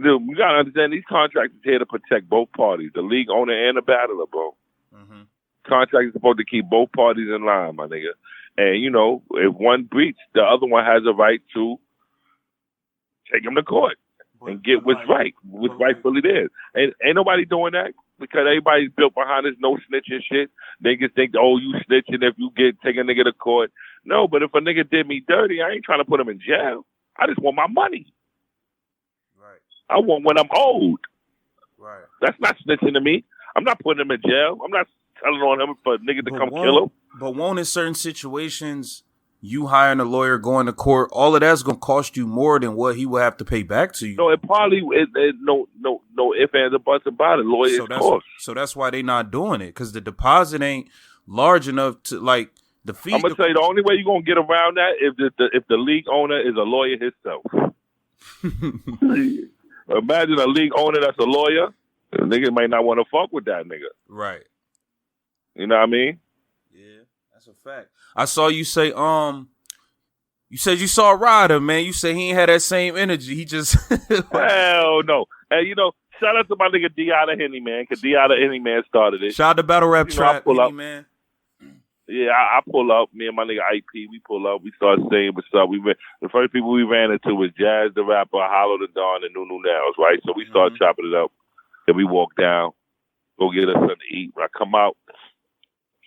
Dude, you got to understand, these contracts is here to protect both parties, the league owner and the battler, bro. Mm-hmm. Contract is supposed to keep both parties in line, my nigga. And, you know, if one breach, the other one has a right to take him to court and get what's right, what's rightfully theirs. Ain't nobody doing that because everybody's built behind this no snitching shit. They just think, oh, you snitching if you take a nigga to court. No, but if a nigga did me dirty, I ain't trying to put him in jail. I just want my money. Right. I want what I'm owed. Right. That's not snitching to me. I'm not putting him in jail. I'm not telling on him for a nigga to come kill him. But won't in certain situations, you hiring a lawyer, going to court, all of that's going to cost you more than what he will have to pay back to you? No, it probably no ifs, ands, or buts about it. Lawyers cost. So that's why they not doing it, because the deposit ain't large enough to, like, the fee. I'm going to tell you, the only way you're going to get around that if the league owner is a lawyer himself. Imagine a league owner that's a lawyer. The nigga might not want to fuck with that nigga. Right. You know what I mean? Yeah, that's a fact. I saw you say, you said you saw Ryder, man. You said he ain't had that same energy. He just... Hell no. Hey, you know, shout out to my nigga D.I. Henny, man, because D.I. Henny, man, started it. Shout out to Battle Rap Trap, Henny, man. Yeah, I pull up. Me and my nigga IP, we pull up. We start saying what's up. The first people we ran into was Jazz the Rapper, Hollow the Dawn, and Nunu Nails, right? So we start chopping it up. Then we walk down, go get us something to eat. When I come out,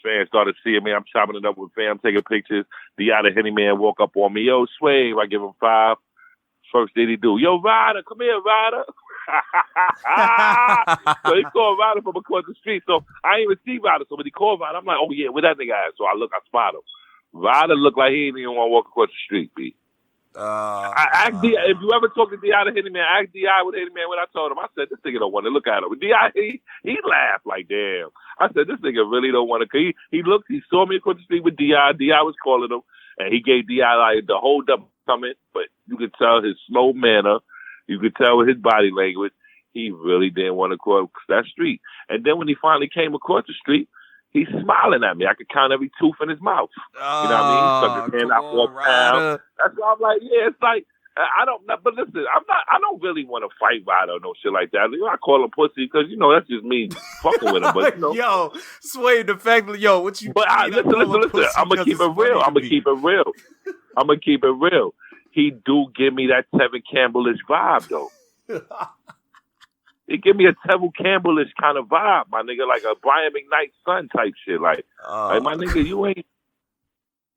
fans started seeing me. I'm chopping it up with fam, taking pictures. The other Henny man walk up on me. Yo, Swave. I give him 5. First thing he do, yo, Ryder, come here, Ryder. So he called Ryder from across the street. So I ain't even see Ryder. So when he called Ryder, I'm like, oh yeah, where that nigga at? So I spot him. Ryder looked like he didn't even want to walk across the street, B. I asked D.I., if you ever talk to D.I. the Hitman, ask D.I. what Hitman what I told him. I said, this nigga don't want to look at him. D.I., he laughed like, damn. I said, this nigga really don't want to. He looked, he saw me across the street with D.I. D.I. was calling him, and he gave D.I. like the whole double comment, but you could tell his slow manner, you could tell with his body language, he really didn't want to cross that street. And then when he finally came across the street, he's smiling at me. I could count every tooth in his mouth. You know what I mean? He stuck his hand out for a pound. That's why I'm like, yeah, it's like, I don't, but listen, I don't really want to fight Ryder or no shit like that. You know, I call him pussy because, you know, that's just me fucking with him. But, you know. Yo, Swave, the fact that, yo, what you But listen, I'm going to keep it real. I'm going to keep it real. He do give me that Tevin Campbell-ish vibe, though. It give me a Tevin Campbell-ish kind of vibe, my nigga, like a Brian McKnight's son type shit. Like my nigga, you ain't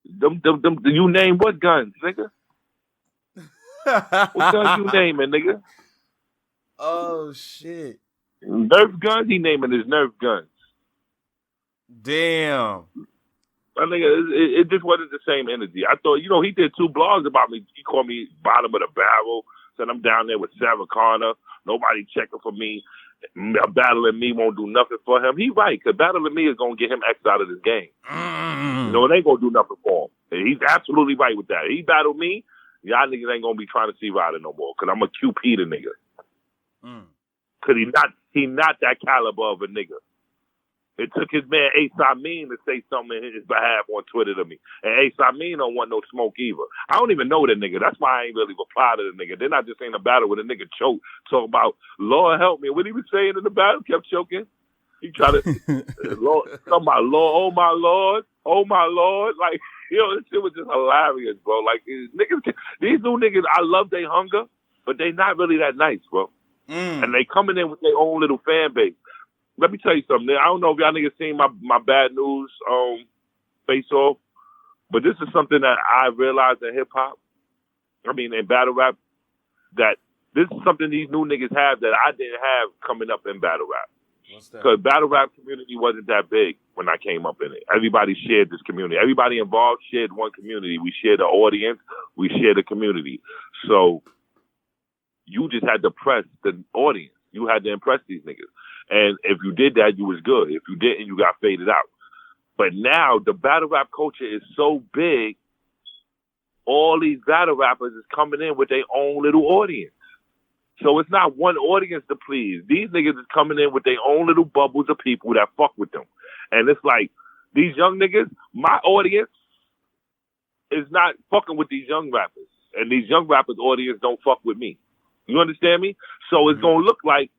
you name what guns, nigga? What guns you naming, nigga? Oh shit. Nerf guns, he naming his Nerf guns. Damn. My nigga, it just wasn't the same energy. I thought, you know, he did 2 blogs about me. He called me bottom of the barrel, said I'm down there with Sarah Connor. Nobody checking for me. Battling me won't do nothing for him. He right, because battling me is going to get him X out of this game. You know, it ain't going to do nothing for him. He's absolutely right with that. He battled me, y'all niggas ain't going to be trying to see Ryder no more, because I'm a QP the nigga. Because he not that caliber of a nigga. It took his man Ace Amin to say something in his behalf on Twitter to me. And Ace Amin don't want no smoke either. I don't even know the nigga. That's why I ain't really reply to the nigga. Then I just ain't a battle with a nigga choke. Talk about, Lord help me. What he was saying in the battle, kept choking. He tried to, Lord, talking about, Lord, oh my Lord. Like, yo, this shit was just hilarious, bro. Like, these new niggas, I love they hunger, but they not really that nice, bro. And they coming in with their own little fan base. Let me tell you something. I don't know if y'all niggas seen my bad news face off, but this is something that I realized in hip hop. I mean, in battle rap, that this is something these new niggas have that I didn't have coming up in battle rap. What's that? Because battle rap community wasn't that big when I came up in it. Everybody shared this community. Everybody involved shared one community. We shared the audience. We shared the community. So you just had to press the audience. You had to impress these niggas. And if you did that, you was good. If you didn't, you got faded out. But now the battle rap culture is so big, all these battle rappers is coming in with their own little audience. So it's not one audience to please. These niggas is coming in with their own little bubbles of people that fuck with them. And it's like, these young niggas, my audience is not fucking with these young rappers. And these young rappers' audience don't fuck with me. You understand me? So it's going to look like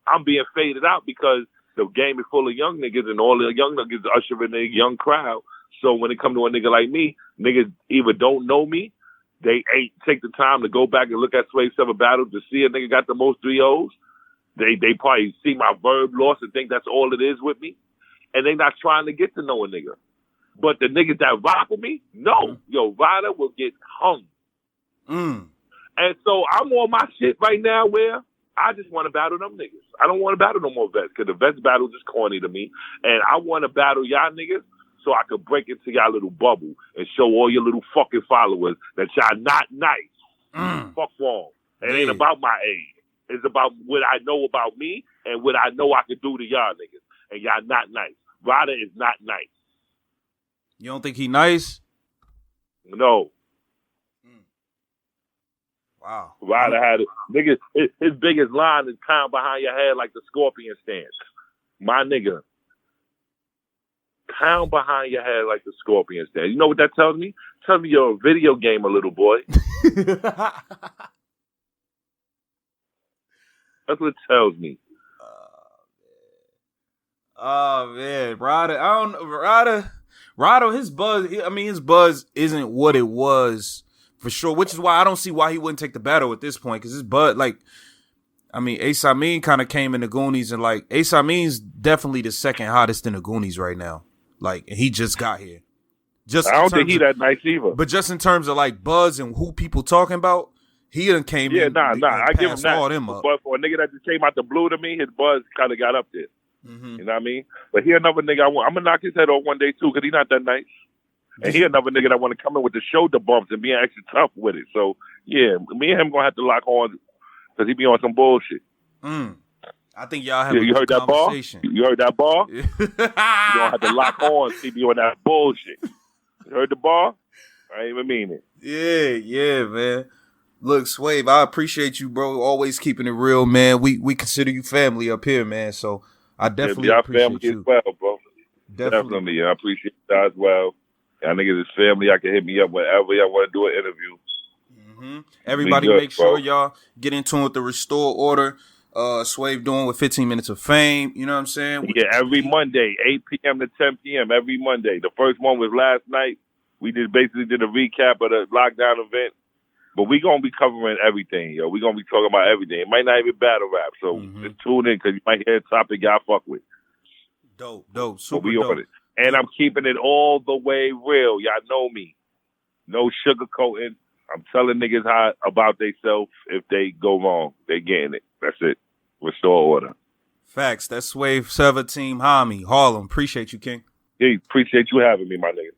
I'm being faded out because the game is full of young niggas and all the young niggas ushering a young crowd. So when it comes to a nigga like me, niggas either don't know me, they ain't take the time to go back and look at Swave Sevah battles to see a nigga got the most 3-0s. They probably see my verb loss and think that's all it is with me. And they not trying to get to know a nigga. But the niggas that rock with me, no. Yo, Ryder will get hung. And so I'm on my shit right now where I just want to battle them niggas. I don't want to battle no more vets because the vets battle is corny to me. And I want to battle y'all niggas so I could break into y'all little bubble and show all your little fucking followers that y'all not nice. Fuck wrong. It ain't about my age. It's about what I know about me and what I know I can do to y'all niggas. And y'all not nice. Ryder is not nice. You don't think he nice? No. Wow. Ryder had it. Nigga, his biggest line is pound behind your head like the scorpion stance. My nigga. Pound behind your head like the scorpion stance. You know what that tells me? Tells me you're a video gamer, little boy. That's what it tells me. Oh man, Ryder, his buzz isn't what it was. For sure, which is why I don't see why he wouldn't take the battle at this point. Because his butt, like, I mean, Ace Amin kind of came in the Goonies, and like Ace Amin's definitely the second hottest in the Goonies right now. Like, and he just got here. I don't think he that nice either. But just in terms of like buzz and who people talking about, He done came Yeah, in nah. and I give him passed that. all them up. But for a nigga that just came out the blue to me, his buzz kind of got up there. Mm-hmm. You know what I mean? But he another nigga I'm gonna knock his head off one day too, because he not that nice. And he another nigga that want to come in with the shoulder bumps and being extra tough with it. So yeah, me and him gonna have to lock on because he be on some bullshit. I think y'all have a you good heard that conversation. Ball? You heard that ball? You gonna have to lock on. He be on that bullshit. You heard the ball? I ain't even mean it. Yeah, man. Look, Swave, I appreciate you, bro. Always keeping it real, man. We consider you family up here, man. So I definitely appreciate family you. As well, bro. Definitely. I appreciate that as well. Y'all niggas is family. Y'all can hit me up whenever y'all want to do an interview. Mm-hmm. Everybody make sure y'all get in tune with the Restore Order. Swave doing with 15 Minutes of Fame. You know what I'm saying? Yeah, every Monday, 8 p.m. to 10 p.m. every Monday. The first one was last night. We just basically did a recap of the lockdown event. But we going to be covering everything, yo. We going to be talking about everything. It might not even battle rap. So just tune in because you might hear a topic y'all fuck with. Dope. Super dope. On it. And I'm keeping it all the way real. Y'all know me. No sugarcoating. I'm telling niggas how about themselves. If they go wrong, they getting it. That's it. Restore Order. Facts. That's Swave Sevah, Team Homi, Harlem. Appreciate you, King. Hey, appreciate you having me, my nigga.